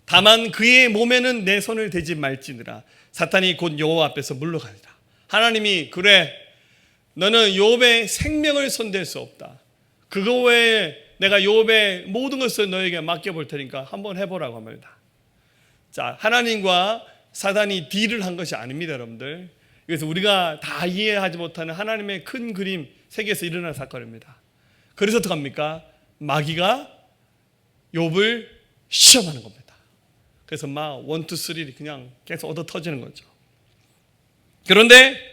다만 그의 몸에는 내 손을 대지 말지니라. 사탄이 곧 여호와 앞에서 물러가니라. 하나님이 그래, 너는 욥의 생명을 손댈 수 없다. 그거 외에 내가 욥의 모든 것을 너에게 맡겨볼 테니까 한번 해보라고 합니다. 자, 하나님과 사단이 딜을 한 것이 아닙니다, 여러분들. 그래서 우리가 다 이해하지 못하는 하나님의 큰 그림 세계에서 일어난 사건입니다. 그래서 어떡합니까? 마귀가 욥을 시험하는 겁니다. 그래서 막 1, 2, 3 그냥 계속 얻어 터지는 거죠. 그런데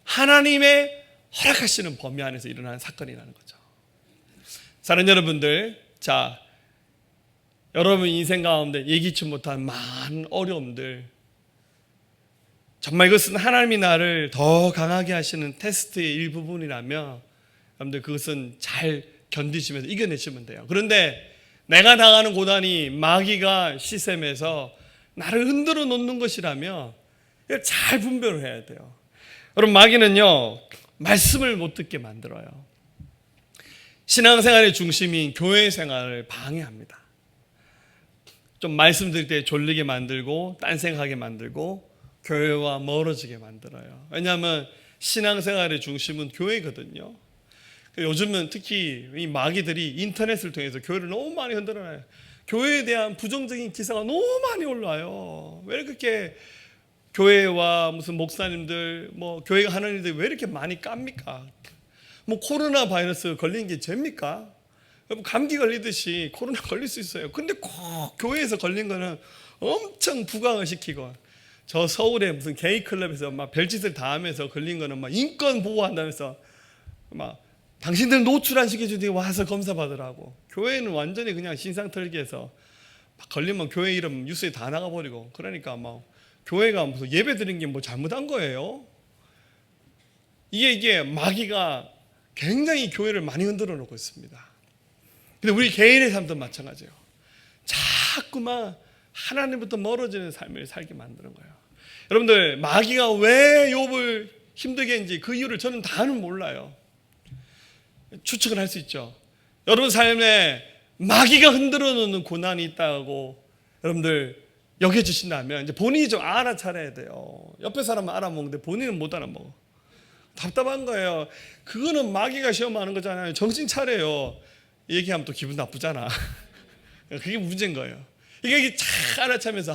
하나님의 허락하시는 범위 안에서 일어나는 사건이라는 거죠. 사랑하는 여러분들, 자, 여러분 인생 가운데 예기치 못한 많은 어려움들, 정말 이것은 하나님이 나를 더 강하게 하시는 테스트의 일부분이라면 여러분들 그것은 잘 견디시면서 이겨내시면 돼요. 그런데 내가 당하는 고난이 마귀가 시샘에서 나를 흔들어 놓는 것이라면 잘 분별을 해야 돼요. 여러분, 마귀는요 말씀을 못 듣게 만들어요. 신앙생활의 중심인 교회 생활을 방해합니다. 좀 말씀드릴 때 졸리게 만들고 딴생각하게 만들고 교회와 멀어지게 만들어요. 왜냐하면 신앙생활의 중심은 교회거든요. 요즘은 특히 이 마귀들이 인터넷을 통해서 교회를 너무 많이 흔들어놔요. 교회에 대한 부정적인 기사가 너무 많이 올라와요. 왜 그렇게 교회와 무슨 목사님들, 뭐 교회가 하는 일들이 왜 이렇게 많이 깝니까? 뭐 코로나 바이러스 걸리는 게 죄입니까? 여러분 감기 걸리듯이 코로나 걸릴 수 있어요. 근데 꼭 교회에서 걸린 거는 엄청 부강을 시키고, 저 서울에 무슨 게이 클럽에서 막 별짓을 다 하면서 걸린 거는 막 인권 보호한다면서 막 당신들 노출 안 시켜주더니 와서 검사 받으라고. 교회는 완전히 그냥 신상털기해서 걸리면 교회 이름 뉴스에 다 나가버리고, 그러니까 막 교회가 무슨 예배 드린 게 뭐 잘못한 거예요? 이게 마귀가 굉장히 교회를 많이 흔들어 놓고 있습니다. 근데 우리 개인의 삶도 마찬가지예요. 자꾸만 하나님부터 멀어지는 삶을 살게 만드는 거예요. 여러분들, 마귀가 왜 욥을 힘들게 했는지 그 이유를 저는 다는 몰라요. 추측을 할 수 있죠. 여러분 삶에 마귀가 흔들어 놓는 고난이 있다고 여러분들 여겨주신다면 이제 본인이 좀 알아차려야 돼요. 옆에 사람은 알아먹는데 본인은 못 알아먹어. 답답한 거예요. 그거는 마귀가 시험하는 거잖아요. 정신 차려요. 얘기하면 또 기분 나쁘잖아. 그게 문제인 거예요. 이게 잘 알아차면서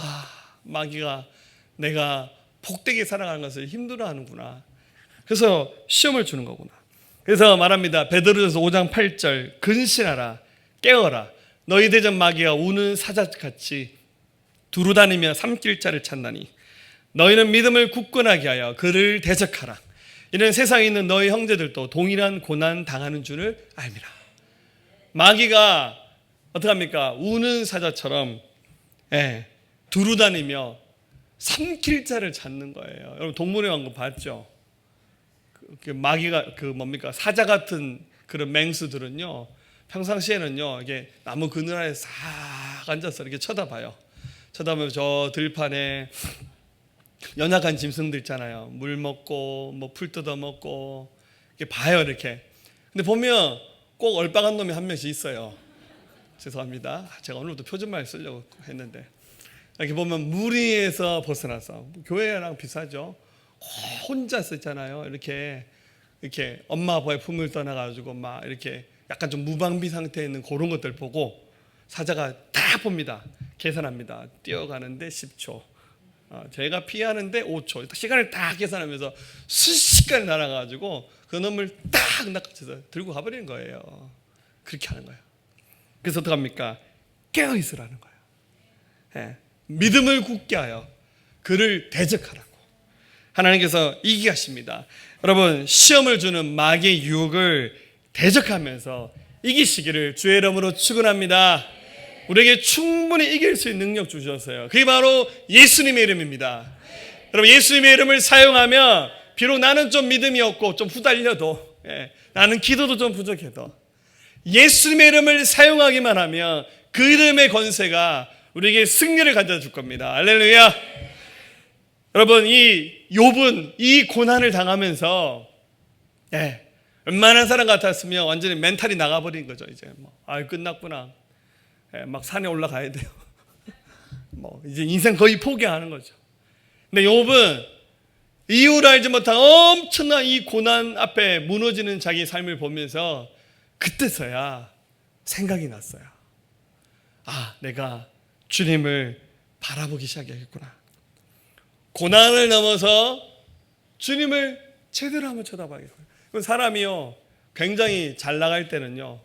마귀가 내가 복되게 살아가는 것을 힘들어하는구나. 그래서 시험을 주는 거구나. 그래서 말합니다. 베드로전서 5장 8절, 근신하라, 깨어라. 너희 대전 마귀가 우는 사자같이 두루다니며 삼킬 자를 찾나니 너희는 믿음을 굳건하게 하여 그를 대적하라. 이는 세상에 있는 너희 형제들도 동일한 고난 당하는 줄을 알미라. 마귀가 어떡합니까? 우는 사자처럼 두루다니며 삼킬 자를 찾는 거예요. 여러분 동물의 왕국 봤죠? 그 마귀가 뭡니까? 사자 같은 그런 맹수들은요, 평상시에는요 이게 나무 그늘 아래 싹 앉아서 이렇게 쳐다봐요. 쳐다보면 저 들판에 연약한 짐승들 있잖아요. 물 먹고 뭐 풀 뜯어 먹고 이렇게 봐요 이렇게. 근데 보면 꼭 얼빠간 놈이 한 명씩 있어요. 죄송합니다. 제가 오늘부터 표준말 쓰려고 했는데, 이렇게 보면 무리에서 벗어나서, 교회랑 비슷하죠. 혼자서 있잖아요. 이렇게 엄마 아빠의 품을 떠나가지고 막 이렇게 약간 좀 무방비 상태에 있는 그런 것들 보고 사자가 다 봅니다. 계산합니다. 뛰어가는데 10초, 제가 피하는데 5초, 시간을 다 계산하면서 순식간에 날아가지고 그 놈을 딱 낚아채서 들고 가버리는 거예요. 그렇게 하는 거예요. 그래서 어떡합니까? 깨어 있으라는 거예요. 믿음을 굳게 하여 그를 대적하라고. 하나님께서 이기게 하십니다. 여러분, 시험을 주는 마귀의 유혹을 대적하면서 이기시기를 주의 이름으로 축원합니다. 우리에게 충분히 이길 수 있는 능력 주셨어요. 그게 바로 예수님의 이름입니다. 여러분, 예수님의 이름을 사용하면 비록 나는 좀 믿음이 없고 좀 후달려도, 나는 기도도 좀 부족해도 예수님의 이름을 사용하기만 하면 그 이름의 권세가 우리에게 승리를 가져다 줄 겁니다. 할렐루야. 여러분, 이 욥은 이 고난을 당하면서 웬만한 사람 같았으면 완전히 멘탈이 나가버린 거죠. 이제 끝났구나. 막 산에 올라가야 돼요. 이제 인생 거의 포기하는 거죠. 근데 욥은 이유를 알지 못한 엄청난 이 고난 앞에 무너지는 자기 삶을 보면서 그때서야 생각이 났어요. 내가 주님을 바라보기 시작했구나. 고난을 넘어서 주님을 제대로 한번 쳐다봐야겠어요. 사람이요, 굉장히 잘 나갈 때는요,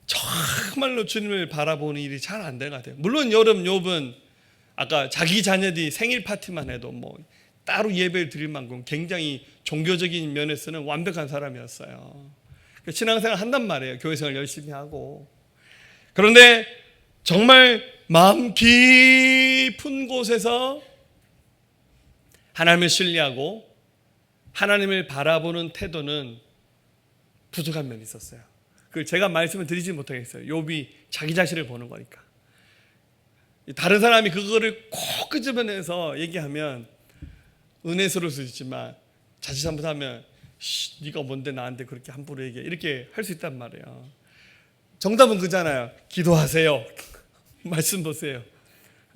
정말로 주님을 바라보는 일이 잘 안 되는 것 같아요. 물론 욥은 아까 자기 자녀들이 생일 파티만 해도 따로 예배를 드릴 만큼 굉장히 종교적인 면에서는 완벽한 사람이었어요. 신앙생활 한단 말이에요. 교회생활 열심히 하고. 그런데 정말 마음 깊은 곳에서 하나님을 신뢰하고 하나님을 바라보는 태도는 부족한 면이 있었어요. 그걸 제가 말씀을 드리지 못하겠어요. 욥이 자기 자신을 보는 거니까. 다른 사람이 그거를 꼭 끄집어내서 얘기하면 은혜스러울 수 있지만 자칫 잘못하면 네가 뭔데 나한테 그렇게 함부로 얘기해, 이렇게 할 수 있단 말이에요. 정답은 그잖아요. 기도하세요. 말씀 보세요.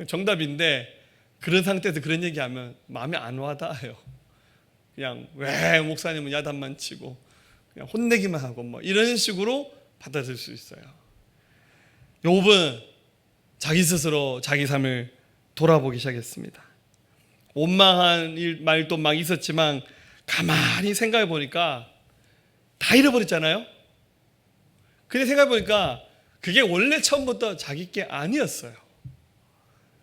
정답인데 그런 상태에서 그런 얘기하면 마음에 안 와닿아요. 그냥 왜 목사님은 야단만 치고 그냥 혼내기만 하고 뭐 이런 식으로 받아들일 수 있어요. 욥은 자기 스스로 자기 삶을 돌아보기 시작했습니다. 원망한 말도 막 있었지만 가만히 생각해 보니까 다 잃어버렸잖아요. 근데 생각해 보니까 그게 원래 처음부터 자기 게 아니었어요.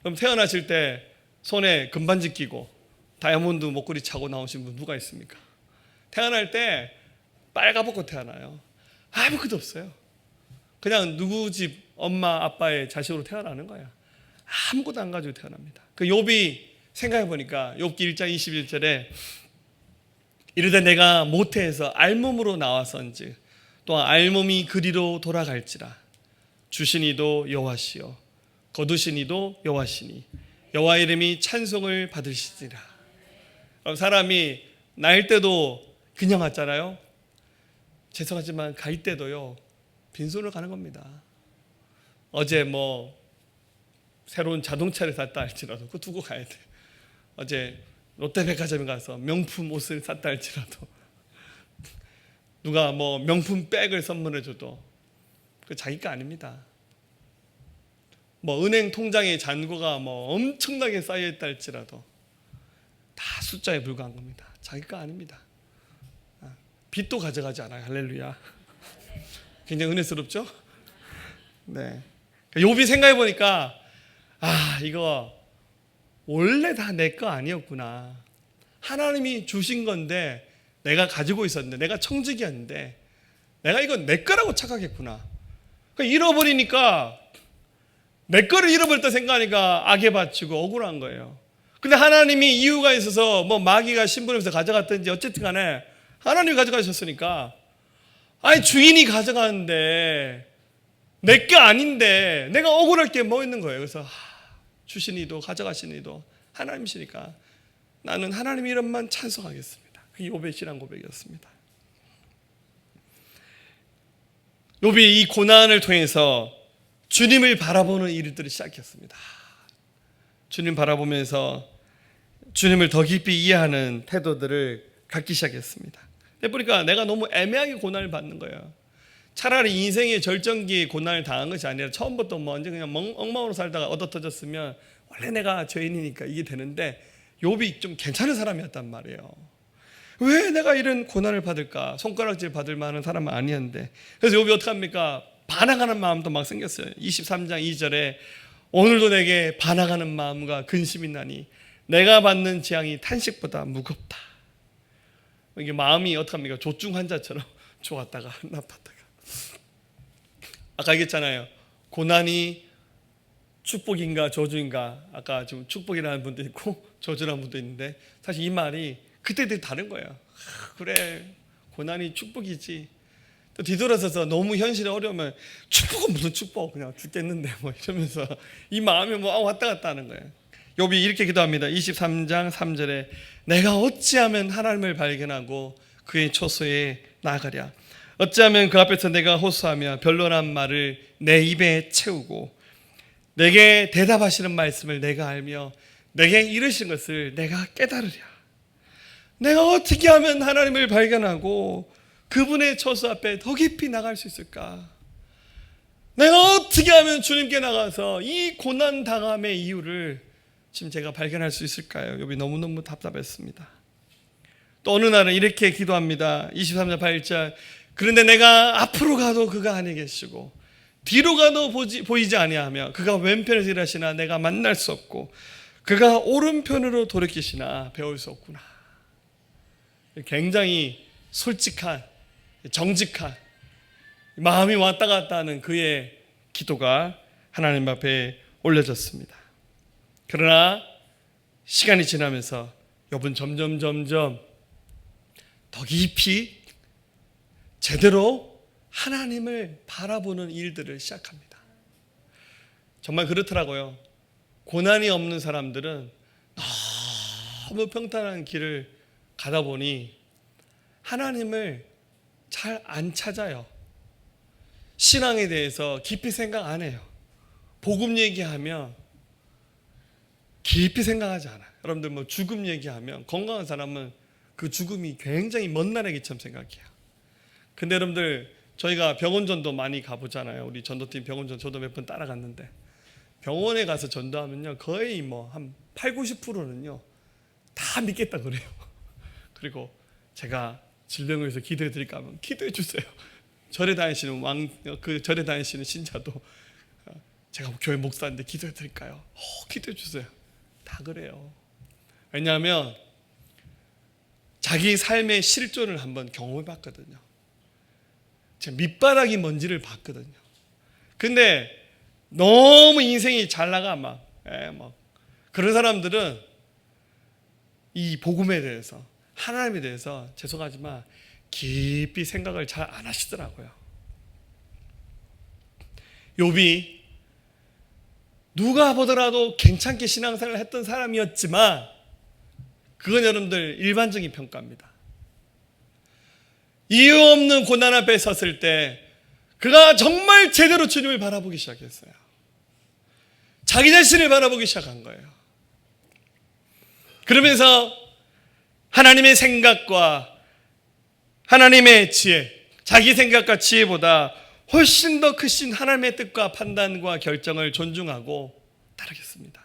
그럼 태어나실 때 손에 금반지 끼고 다이아몬드 목걸이 차고 나오신 분 누가 있습니까? 태어날 때 빨가벗고 태어나요. 아무것도 없어요. 그냥 누구 집 엄마 아빠의 자식으로 태어나는 거야. 아무것도 안 가지고 태어납니다. 그 욥이 생각해 보니까 욥기 1장 21절에 이르되 내가 모태에서 알몸으로 나와선즉 또한 알몸이 그리로 돌아갈지라 주신 이도 여호와시요 거두신 이도 여호와시니 여호와 이름이 찬송을 받으시리라. 그럼 사람이 날 때도 그냥 왔잖아요. 죄송하지만 갈 때도요 빈손으로 가는 겁니다. 어제 뭐 새로운 자동차를 샀다 할지라도 그거 두고 가야 돼. 어제 롯데백화점에 가서 명품 옷을 샀다 할지라도 누가 뭐 명품 백을 선물해 줘도 그 자기 거 아닙니다. 뭐 은행 통장에 잔고가 뭐 엄청나게 쌓여 있다 할지라도 다 숫자에 불과한 겁니다. 자기 거 아닙니다. 빚도 가져가지 않아요. 할렐루야. 굉장히 은혜스럽죠? 네. 욥이 생각해 보니까 이거 원래 다 내 거 아니었구나. 하나님이 주신 건데 내가 가지고 있었는데 내가 청직이었는데 내가 이건 내 거라고 착각했구나. 잃어버리니까 내 거를 잃어버렸다 생각하니까 악에 바치고 억울한 거예요. 근데 하나님이 이유가 있어서 뭐 마귀가 신부름해서 가져갔든지 어쨌든 간에 하나님이 가져가셨으니까 주인이 가져가는데 내 게 아닌데 내가 억울할 게 뭐 있는 거예요. 그래서 주신 이도 가져가신 이도 하나님이시니까 나는 하나님 이름만 찬송하겠습니다. 그게 욥의 신앙 고백이었습니다. 욥이 이 고난을 통해서 주님을 바라보는 일들을 시작했습니다. 주님 바라보면서 주님을 더 깊이 이해하는 태도들을 갖기 시작했습니다. 근데 보니까 내가 너무 애매하게 고난을 받는 거예요. 차라리 인생의 절정기에 고난을 당한 것이 아니라 처음부터 뭐 언제 그냥 엉망으로 살다가 얻어터졌으면 원래 내가 죄인이니까 이게 되는데 욥이 좀 괜찮은 사람이었단 말이에요. 왜 내가 이런 고난을 받을까? 손가락질 받을 만한 사람은 아니었는데. 그래서 욥이 어떻게 합니까? 반항하는 마음도 막 생겼어요. 23장 2절에 오늘도 내게 반항하는 마음과 근심이 나니 내가 받는 재앙이 탄식보다 무겁다. 이게 마음이 어떻게 합니까? 조증 환자처럼 좋았다가 나빴다가. 아까 얘기했잖아요. 고난이 축복인가 저주인가. 아까 지금 축복이라는 분도 있고 저주라는 분도 있는데 사실 이 말이 그때도 다른 거예요. 그래 고난이 축복이지. 또 뒤돌아서서 너무 현실이 어려우면 축복은 무슨 축복 그냥 죽겠는데 뭐 이러면서 이 마음이 뭐 왔다 갔다 하는 거예요. 욥이 이렇게 기도합니다. 23장 3절에 내가 어찌하면 하나님을 발견하고 그의 초소에 나아가랴. 어찌하면 그 앞에서 내가 호소하며 변론한 말을 내 입에 채우고 내게 대답하시는 말씀을 내가 알며 내게 이르신 것을 내가 깨달으랴. 내가 어떻게 하면 하나님을 발견하고 그분의 처소 앞에 더 깊이 나갈 수 있을까? 내가 어떻게 하면 주님께 나가서 이 고난 당함의 이유를 지금 제가 발견할 수 있을까요? 욥이 너무너무 답답했습니다. 또 어느 날은 이렇게 기도합니다. 23절 8절 그런데 내가 앞으로 가도 그가 안에 계시고 뒤로 가도 보이지 아니하며 그가 왼편에서 일하시나 내가 만날 수 없고 그가 오른편으로 돌이키시나 배울 수 없구나. 굉장히 솔직한 정직한 마음이 왔다 갔다 하는 그의 기도가 하나님 앞에 올려졌습니다. 그러나 시간이 지나면서 욥은 점점 더 깊이 제대로 하나님을 바라보는 일들을 시작합니다. 정말 그렇더라고요. 고난이 없는 사람들은 너무 평탄한 길을 가다 보니 하나님을 잘 안 찾아요. 신앙에 대해서 깊이 생각 안 해요. 복음 얘기하면 깊이 생각하지 않아요. 여러분들 뭐 죽음 얘기하면 건강한 사람은 그 죽음이 굉장히 먼 날 얘기처럼 생각해요. 근데 여러분들 저희가 병원전도 많이 가보잖아요. 우리 전도팀 병원전 저도 몇 번 따라갔는데 병원에 가서 전도하면요 거의 뭐 한 80~90%는요 다 믿겠다 그래요. 그리고 제가 질병을 위해서 기도해 드릴까 하면 기도해 주세요. 절에 다니시는 절에 다니시는 신자도 제가 교회 목사인데 기도해 드릴까요? 기도해 주세요. 다 그래요. 왜냐하면 자기 삶의 실존을 한번 경험해 봤거든요. 제가 밑바닥이 뭔지를 봤거든요. 근데 너무 인생이 잘 나가 막 그런 사람들은 이 복음에 대해서 하나님에 대해서 죄송하지만 깊이 생각을 잘 안 하시더라고요. 욥이 누가 보더라도 괜찮게 신앙생활을 했던 사람이었지만 그건 여러분들 일반적인 평가입니다. 이유 없는 고난 앞에 섰을 때 그가 정말 제대로 주님을 바라보기 시작했어요. 자기 자신을 바라보기 시작한 거예요. 그러면서 하나님의 생각과 하나님의 지혜, 자기 생각과 지혜보다 훨씬 더 크신 하나님의 뜻과 판단과 결정을 존중하고 따르겠습니다.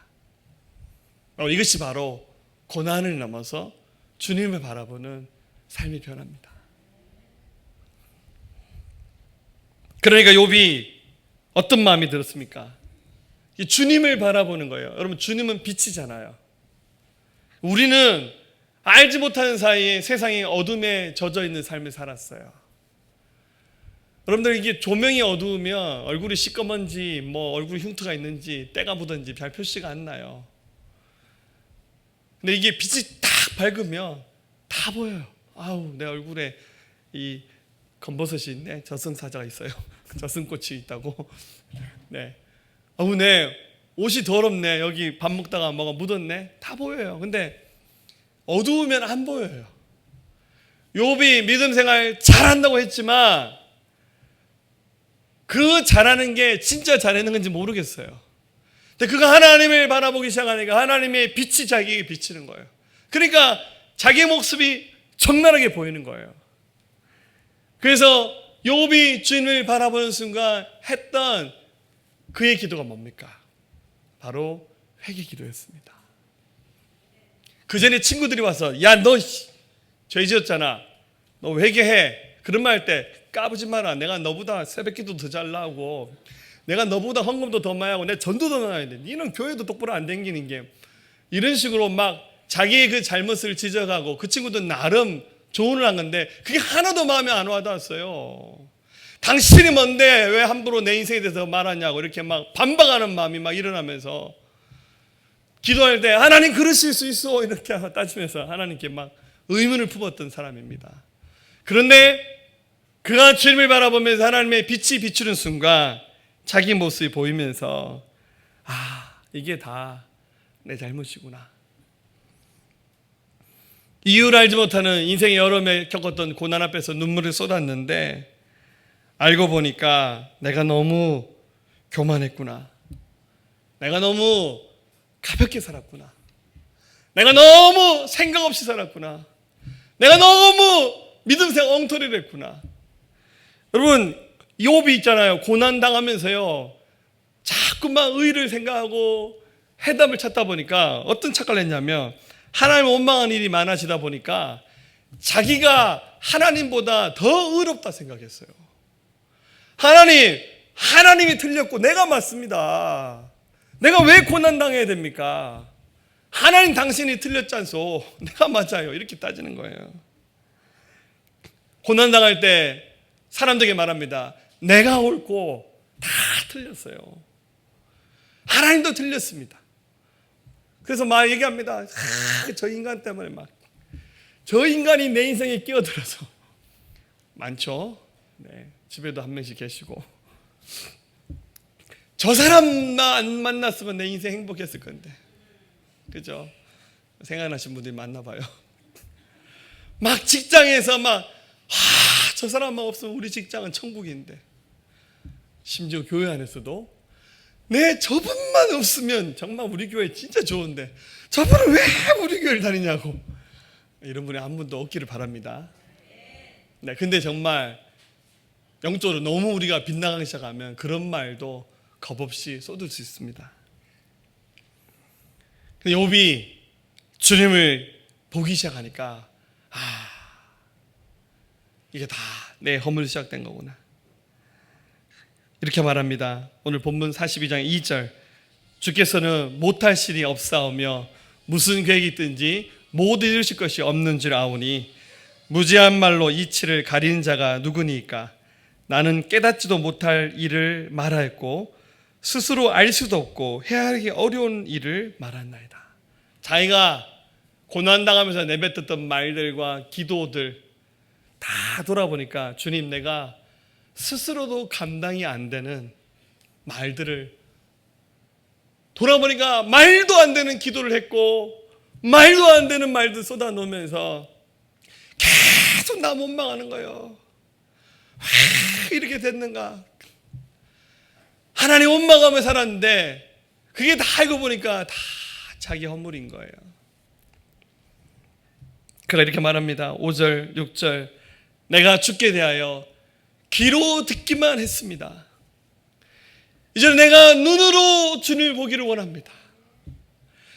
이것이 바로 고난을 넘어서 주님을 바라보는 삶이 변합니다. 그러니까 욥이 어떤 마음이 들었습니까? 주님을 바라보는 거예요. 여러분 주님은 빛이잖아요. 우리는 알지 못하는 사이에 세상의 어둠에 젖어 있는 삶을 살았어요. 여러분들 이게 조명이 어두우면 얼굴이 시꺼먼지 뭐 얼굴에 흉터가 있는지 때가 묻었는지 별 표시가 안 나요. 근데 이게 빛이 딱 밝으면 다 보여요. 아우 내 얼굴에 이 검버섯이 있네. 저승사자가 있어요. 저승꽃이 있다고. 네. 아우 내 옷이 더럽네. 여기 밥 먹다가 뭐가 묻었네. 다 보여요. 근데 어두우면 안 보여요. 욥이 믿음 생활 잘한다고 했지만 그 잘하는 게 진짜 잘하는 건지 모르겠어요. 근데 그가 하나님을 바라보기 시작하니까 하나님의 빛이 자기에게 비치는 거예요. 그러니까 자기의 모습이 적나라하게 보이는 거예요. 그래서 욥이 주님을 바라보는 순간 했던 그의 기도가 뭡니까? 바로 회개 기도였습니다. 그 전에 친구들이 와서 야 너 죄 지었잖아. 너 회개해. 그런 말 할 때 까부지 마라. 내가 너보다 새벽기도 더 잘 나오고 내가 너보다 헌금도 더 많이 하고 내 전도 더 나와야 돼. 니는 교회도 똑바로 안 댕기는 게 이런 식으로 막 자기의 그 잘못을 지적하고 그 친구도 나름 조언을 한 건데 그게 하나도 마음에 안 와닿았어요. 당신이 뭔데 왜 함부로 내 인생에 대해서 말하냐고 이렇게 막 반박하는 마음이 막 일어나면서 기도할 때 하나님 그러실 수 있어 이렇게 따지면서 하나님께 막 의문을 품었던 사람입니다. 그런데 그가 주님을 바라보면서 하나님의 빛이 비추는 순간 자기 모습이 보이면서 아 이게 다 내 잘못이구나. 이유를 알지 못하는 인생의 여름에 겪었던 고난 앞에서 눈물을 쏟았는데 알고 보니까 내가 너무 교만했구나. 내가 너무 가볍게 살았구나. 내가 너무 생각 없이 살았구나. 내가 너무 믿음생 엉터리를 했구나. 여러분 욥이 있잖아요. 고난 당하면서요 자꾸만 의를 생각하고 해답을 찾다 보니까 어떤 착각을 했냐면 하나님 원망한 일이 많아지다 보니까 자기가 하나님보다 더 의롭다 생각했어요. 하나님이 틀렸고 내가 맞습니다. 내가 왜 고난 당해야 됩니까? 하나님 당신이 틀렸지 않소. 내가 맞아요. 이렇게 따지는 거예요. 고난 당할 때 사람들에게 말합니다. 내가 옳고 다 틀렸어요. 하나님도 틀렸습니다. 그래서 막 얘기합니다. 저 인간 때문에 저 인간이 내 인생에 끼어들어서 많죠. 네, 집에도 한 명씩 계시고 저 사람만 안 만났으면 내 인생 행복했을 건데 그죠? 생각나신 분들이 많나 봐요. 막 직장에서 저 사람만 없으면 우리 직장은 천국인데 심지어 교회 안에서도 내 저분만 없으면 정말 우리 교회 진짜 좋은데 저분은 왜 우리 교회를 다니냐고, 이런 분이 한 분도 없기를 바랍니다. 네, 근데 정말 영적으로 너무 우리가 빗나가기 시작하면 그런 말도 겁없이 쏟을 수 있습니다. 근데 욥이 주님을 보기 시작하니까 이게 다 내 허물이 시작된 거구나, 이렇게 말합니다. 오늘 본문 42장 2절, 주께서는 못할 일이 없사오며 무슨 계획이 있든지 못 이루실 것이 없는 줄 아오니 무지한 말로 이치를 가리는 자가 누구니까. 나는 깨닫지도 못할 일을 말하였고 스스로 알 수도 없고 헤아리기 어려운 일을 말한나이다. 자기가 고난당하면서 내뱉었던 말들과 기도들 다 돌아보니까, 주님, 내가 스스로도 감당이 안 되는 말들을, 돌아보니까 말도 안 되는 기도를 했고 말도 안 되는 말들 쏟아놓으면서 계속 나 원망하는 거예요. 왜 이렇게 됐는가. 하나님 원망하며 살았는데 그게 다 알고 보니까 다 자기 허물인 거예요. 그가 이렇게 말합니다. 5절 6절, 내가 주께 대하여 귀로 듣기만 했습니다. 이제 내가 눈으로 주님을 보기를 원합니다.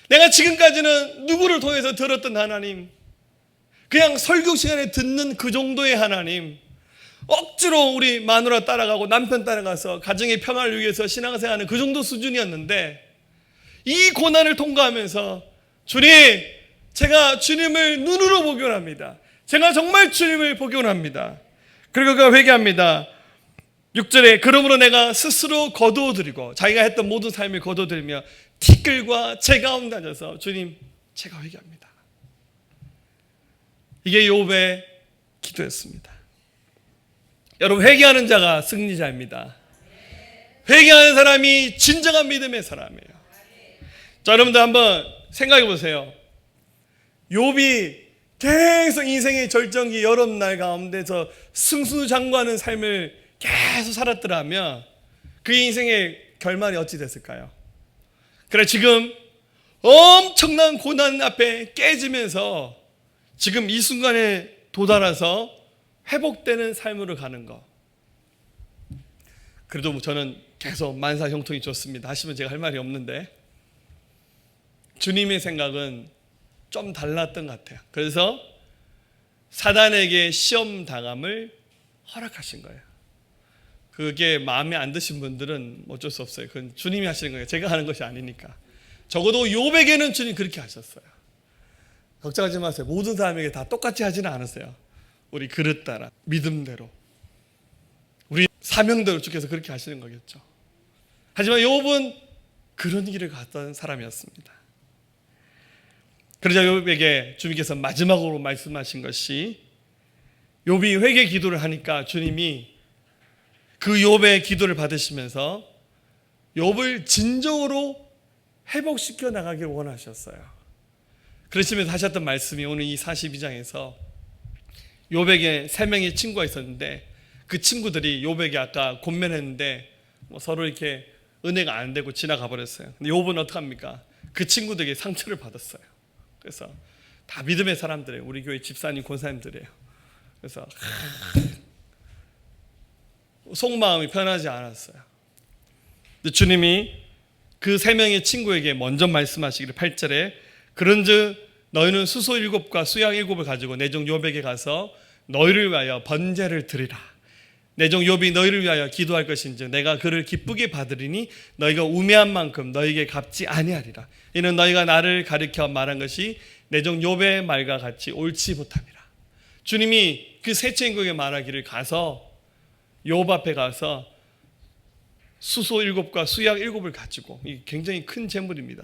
내가 지금까지는 누구를 통해서 들었던 하나님, 그냥 설교 시간에 듣는 그 정도의 하나님, 억지로 우리 마누라 따라가고 남편 따라가서 가정의 평화를 위해서 신앙생활하는 그 정도 수준이었는데, 이 고난을 통과하면서 주님, 제가 주님을 눈으로 보기 원합니다. 제가 정말 주님을 보기 원합니다. 그리고 그가 회개합니다. 6절에 그러므로 내가 스스로 거두어드리고, 자기가 했던 모든 삶을 거두어들며 티끌과 제 가운데 앉아서 주님, 제가 회개합니다. 이게 욥의 기도였습니다. 여러분, 회개하는 자가 승리자입니다. 회개하는 사람이 진정한 믿음의 사람이에요. 자, 여러분들 한번 생각해 보세요. 욥이 계속 인생의 절정기 여러 날 가운데서 승수장구하는 삶을 계속 살았더라면 그 인생의 결말이 어찌 됐을까요? 그래, 지금 엄청난 고난 앞에 깨지면서 지금 이 순간에 도달해서 회복되는 삶으로 가는 거. 그래도 저는 계속 만사 형통이 좋습니다 하시면 제가 할 말이 없는데, 주님의 생각은 좀 달랐던 것 같아요. 그래서 사단에게 시험 당함을 허락하신 거예요. 그게 마음에 안 드신 분들은 어쩔 수 없어요. 그건 주님이 하시는 거예요. 제가 하는 것이 아니니까. 적어도 욥에게는 주님 그렇게 하셨어요. 걱정하지 마세요. 모든 사람에게 다 똑같이 하지는 않으세요. 우리 그릇 따라, 믿음대로, 우리 사명대로 주께서 그렇게 하시는 거겠죠. 하지만 욥은 그런 길을 갔던 사람이었습니다. 그러자 욥에게 주님께서 마지막으로 말씀하신 것이, 욥이 회개 기도를 하니까 주님이 그 욥의 기도를 받으시면서 욥을 진정으로 회복시켜 나가길 원하셨어요. 그러시면서 하셨던 말씀이 오늘 이 42장에서 욥에게 3명의 친구가 있었는데, 그 친구들이 욥에게 아까 권면했는데 서로 이렇게 은혜가 안 되고 지나가 버렸어요. 근데 욥은 어떡합니까? 그 친구들에게 상처를 받았어요. 그래서 다 믿음의 사람들이에요. 우리 교회 집사님, 권사님들이에요. 그래서 속마음이 편하지 않았어요. 근데 주님이 그 3명의 친구에게 먼저 말씀하시기를 8절에 그런즉 너희는 수소 7과 수양 7을 가지고 내 종 욥에게 가서 너희를 위하여 번제를 드리라. 내 종 욥이 너희를 위하여 기도할 것인즉 내가 그를 기쁘게 받으리니 너희가 우매한 만큼 너희에게 갚지 아니하리라. 이는 너희가 나를 가리켜 말한 것이 내 종 욥의 말과 같이 옳지 못함이라. 주님이 그 세 친구에게 말하기를 가서 욥 앞에 가서 수소 7과 수양 7을 가지고, 이 굉장히 큰 재물입니다.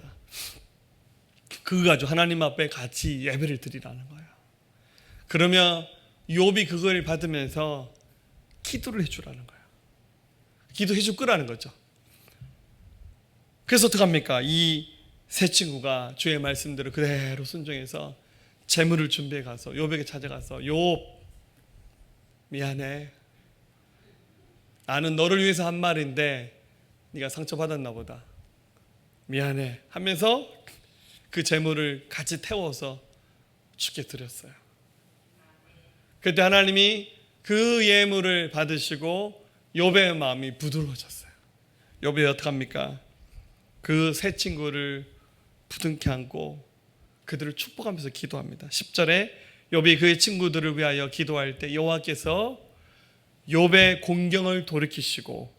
그거 가지고 하나님 앞에 같이 예배를 드리라는 거예요. 그러면 욥이 그걸 받으면서 기도를 해주라는 거예요. 기도해 줄 거라는 거죠. 그래서 어떡합니까? 이 세 친구가 주의 말씀대로 그대로 순종해서 재물을 준비해 가서 욥에게 찾아가서, 욥, 미안해. 나는 너를 위해서 한 말인데 네가 상처받았나 보다. 미안해 하면서 그 재물을 같이 태워서 주께 드렸어요. 그때 하나님이 그 예물을 받으시고 욥의 마음이 부드러워졌어요. 욥이 어떡합니까? 그 세 친구를 부둥켜 안고 그들을 축복하면서 기도합니다. 10절에 욥이 그의 친구들을 위하여 기도할 때 여호와께서 욥의 공경을 돌이키시고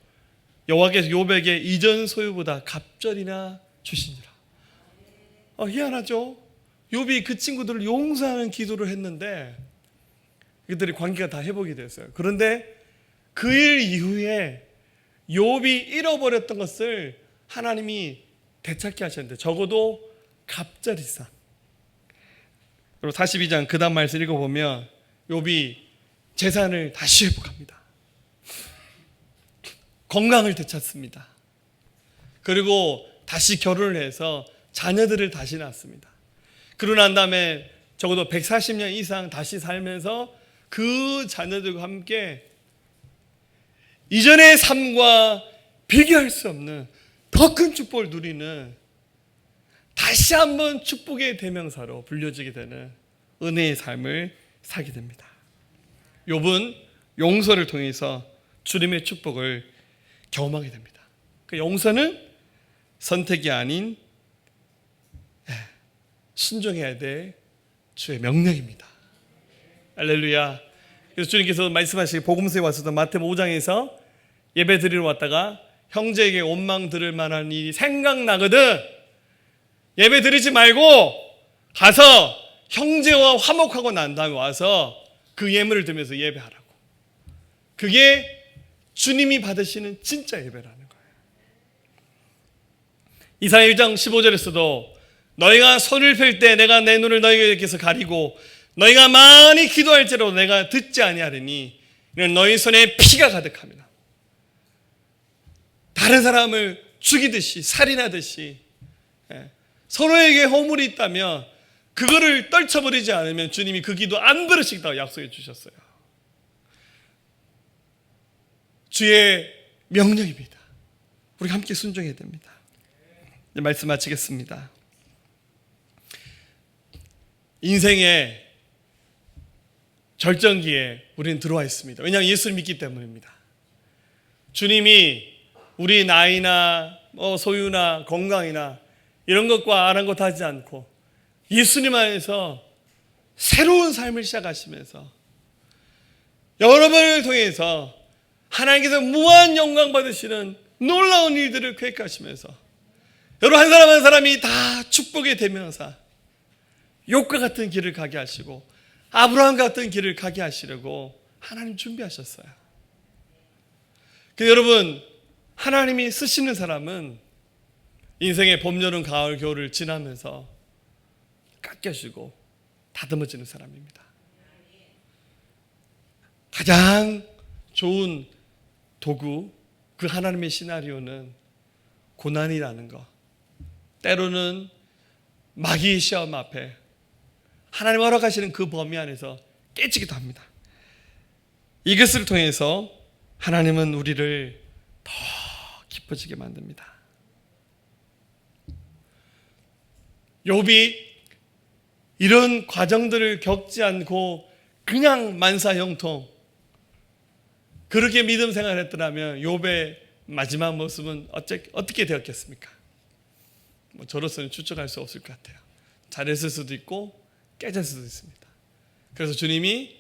여호와께서 욥에게 이전 소유보다 갑절이나 주시니라. 희한하죠? 욥이 그 친구들을 용서하는 기도를 했는데 그들이 관계가 다 회복이 됐어요. 그런데 그 일 이후에 욥이 잃어버렸던 것을 하나님이 되찾게 하셨는데 적어도 갑절 이상. 그리고 42장 그 다음 말씀 읽어보면 욥이 재산을 다시 회복합니다. 건강을 되찾습니다. 그리고 다시 결혼을 해서 자녀들을 다시 낳습니다. 그러고 난 다음에 적어도 140년 이상 다시 살면서 그 자녀들과 함께 이전의 삶과 비교할 수 없는 더 큰 축복을 누리는 다시 한번 축복의 대명사로 불려지게 되는 은혜의 삶을 살게 됩니다. 욥은 용서를 통해서 주님의 축복을 경험하게 됩니다. 그 용서는 선택이 아닌 순종해야 될 주의 명령입니다. 할렐루야. 그래서 주님께서 말씀하시기 복음서에 와서도 마태복음 5장에서 예배 드리러 왔다가 형제에게 원망 들을 만한 일이 생각나거든 예배 드리지 말고 가서 형제와 화목하고 난 다음에 와서 그 예물을 들면서 예배하라고. 그게 주님이 받으시는 진짜 예배라는 거예요. 이사야 1장 15절에서도 너희가 손을 펼 때 내가 내 눈을 너희에게서 가리고 너희가 많이 기도할지라도 내가 듣지 아니하리니 이는 너희 손에 피가 가득합니다. 다른 사람을 죽이듯이 살인하듯이 서로에게 허물이 있다면 그거를 떨쳐버리지 않으면 주님이 그 기도 안 들으시겠다고 약속해 주셨어요. 주의 명령입니다. 우리가 함께 순종해야 됩니다. 이제 말씀 마치겠습니다. 인생의 절정기에 우리는 들어와 있습니다. 왜냐하면 예수를 믿기 때문입니다. 주님이 우리 나이나 소유나 건강이나 이런 것과 아랑곳하지 않고 예수님 안에서 새로운 삶을 시작하시면서 여러분을 통해서 하나님께서 무한 영광 받으시는 놀라운 일들을 계획하시면서 여러분 한 사람 한 사람이 다 축복의 대명사 욥과 같은 길을 가게 하시고 아브라함 같은 길을 가게 하시려고 하나님 준비하셨어요. 여러분 하나님이 쓰시는 사람은 인생의 봄, 여름, 가을, 겨울을 지나면서 깎여지고 다듬어지는 사람입니다. 가장 좋은 도구, 그 하나님의 시나리오는 고난이라는 것. 때로는 마귀의 시험 앞에 하나님 허락하시는 그 범위 안에서 깨지기도 합니다. 이것을 통해서 하나님은 우리를 더 기뻐지게 만듭니다. 욥이 이런 과정들을 겪지 않고 그냥 만사형통 그렇게 믿음 생활을 했더라면 욥의 마지막 모습은 어떻게 되었겠습니까? 저로서는 추측할 수 없을 것 같아요. 잘했을 수도 있고 깨졌을 수도 있습니다. 그래서 주님이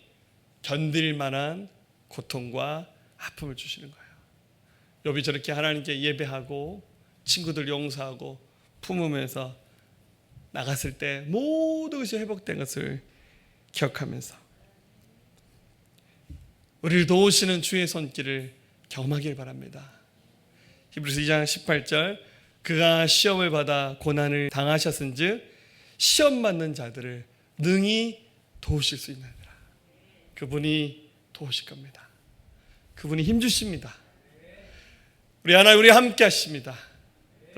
견딜 만한 고통과 아픔을 주시는 거예요. 욥이 저렇게 하나님께 예배하고 친구들 용서하고 품으면서 나갔을 때 모든 것이 회복된 것을 기억하면서 우리를 도우시는 주의 손길을 경험하길 바랍니다. 히브리서 2장 18절 그가 시험을 받아 고난을 당하셨은즉 시험 받는 자들을 능히 도우실 수 있느니라. 그분이 도우실 겁니다. 그분이 힘주십니다. 우리 하나님 우리 함께 하십니다.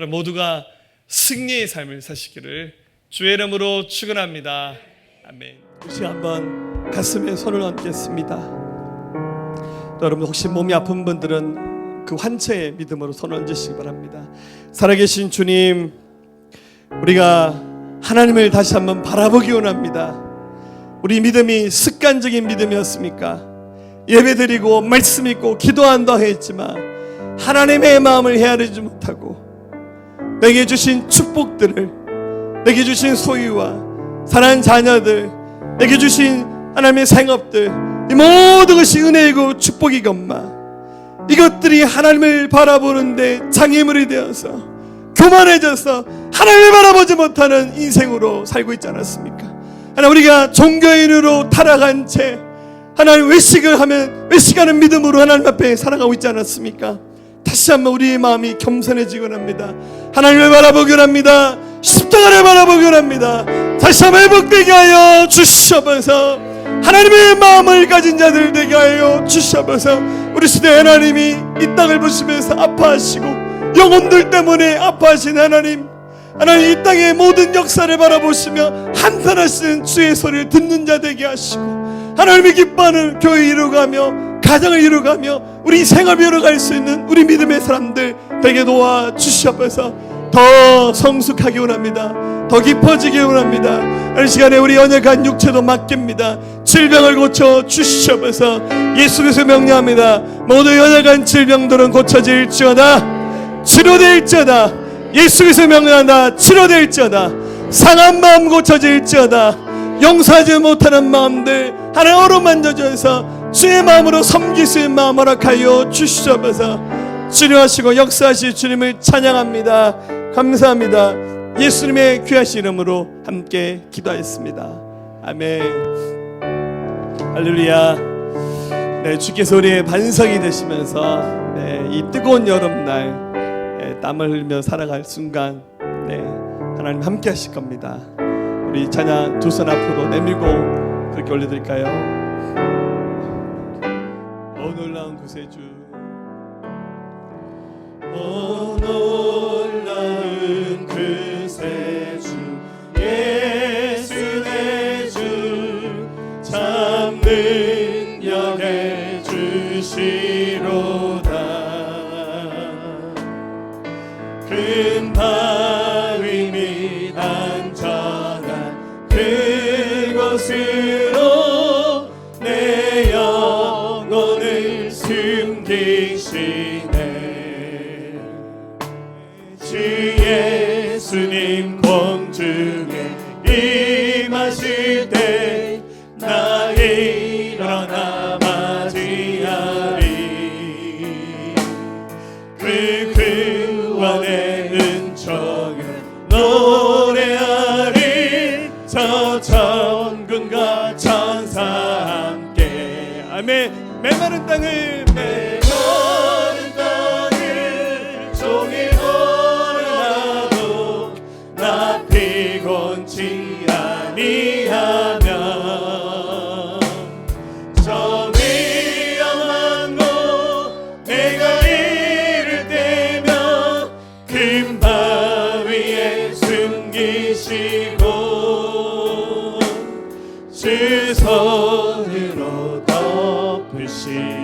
모두가 승리의 삶을 사시기를 주의 이름으로 축원합니다. 아멘. 혹시 한번 가슴에 손을 얹겠습니다. 또 여러분 혹시 몸이 아픈 분들은 그 환처의 믿음으로 손 얹으시기 바랍니다. 살아계신 주님, 우리가 하나님을 다시 한번 바라보기 원합니다. 우리 믿음이 습관적인 믿음이었습니까? 예배드리고 말씀 읽고 기도한다 했지만 하나님의 마음을 헤아리지 못하고 내게 주신 축복들을, 내게 주신 소유와 사랑하는 자녀들, 내게 주신 하나님의 생업들, 이 모든 것이 은혜이고 축복이건만 이것들이 하나님을 바라보는데 장애물이 되어서 교만해져서 하나님을 바라보지 못하는 인생으로 살고 있지 않았습니까? 하나님, 우리가 종교인으로 타락한 채 하나님 외식하는 믿음으로 하나님 앞에 살아가고 있지 않았습니까? 다시 한번 우리의 마음이 겸손해지곤 합니다. 하나님을 바라보기 원합니다. 십자가를 바라보기 원합니다. 다시 한번 회복되게 하여 주시옵소서. 하나님의 마음을 가진 자들 되게 하여 주시옵소서. 우리 시대 하나님이 이 땅을 보시면서 아파하시고 영혼들 때문에 아파하신 하나님, 하나님 이 땅의 모든 역사를 바라보시며 한탄하시는 주의 소리를 듣는 자 되게 하시고 하나님이 기뻐하는 교회 이루어가며 가정을 이루어가며 우리 생업을 이루어갈 수 있는 우리 믿음의 사람들 되게 도와주시옵소서. 더 성숙하게 원합니다. 더 깊어지게 원합니다. 이 시간에 우리 연약한 육체도 맡깁니다. 질병을 고쳐 주시옵소서. 예수 그리스도 명령합니다. 모두 연약한 질병들은 고쳐질지어다, 치료될지어다. 예수 그리스도 명령한다. 치료될지어다. 상한 마음 고쳐질지어다. 용서하지 못하는 마음들 하나님 어루만져줘서 주의 마음으로 섬길 수 있는 마음 허락하여 주시옵소서. 치료하시고 역사하실 주님을 찬양합니다. 감사합니다. 예수님의 귀하신 이름으로 함께 기도하였습니다. 아멘. 할렐루야. 네, 주께서 우리의 반석이 되시면서 이 뜨거운 여름날 땀을 흘리며 살아갈 순간 하나님 함께 하실 겁니다. 우리 찬양 두 손 앞으로 내밀고 그렇게 올려드릴까요? 오 놀라운 구세주, 오 놀라운 구세주, 예수 내 주 참 능력의 주시로다. 큰 바위 및 안전한 그곳으로 내 영혼을 숨기시네. 주 예수님 공중에 임하실 때 나 일어나 맞이하리. 그 구원의 은총을 노래하리. 저 천군과 천사 함께. 아멘. 메마른 땅을 종일 오르나도 나 피곤치 아니하면 저 위험한 곳 내가 이를 때면 큰 바위에 숨기시고 주 손으로 덮으시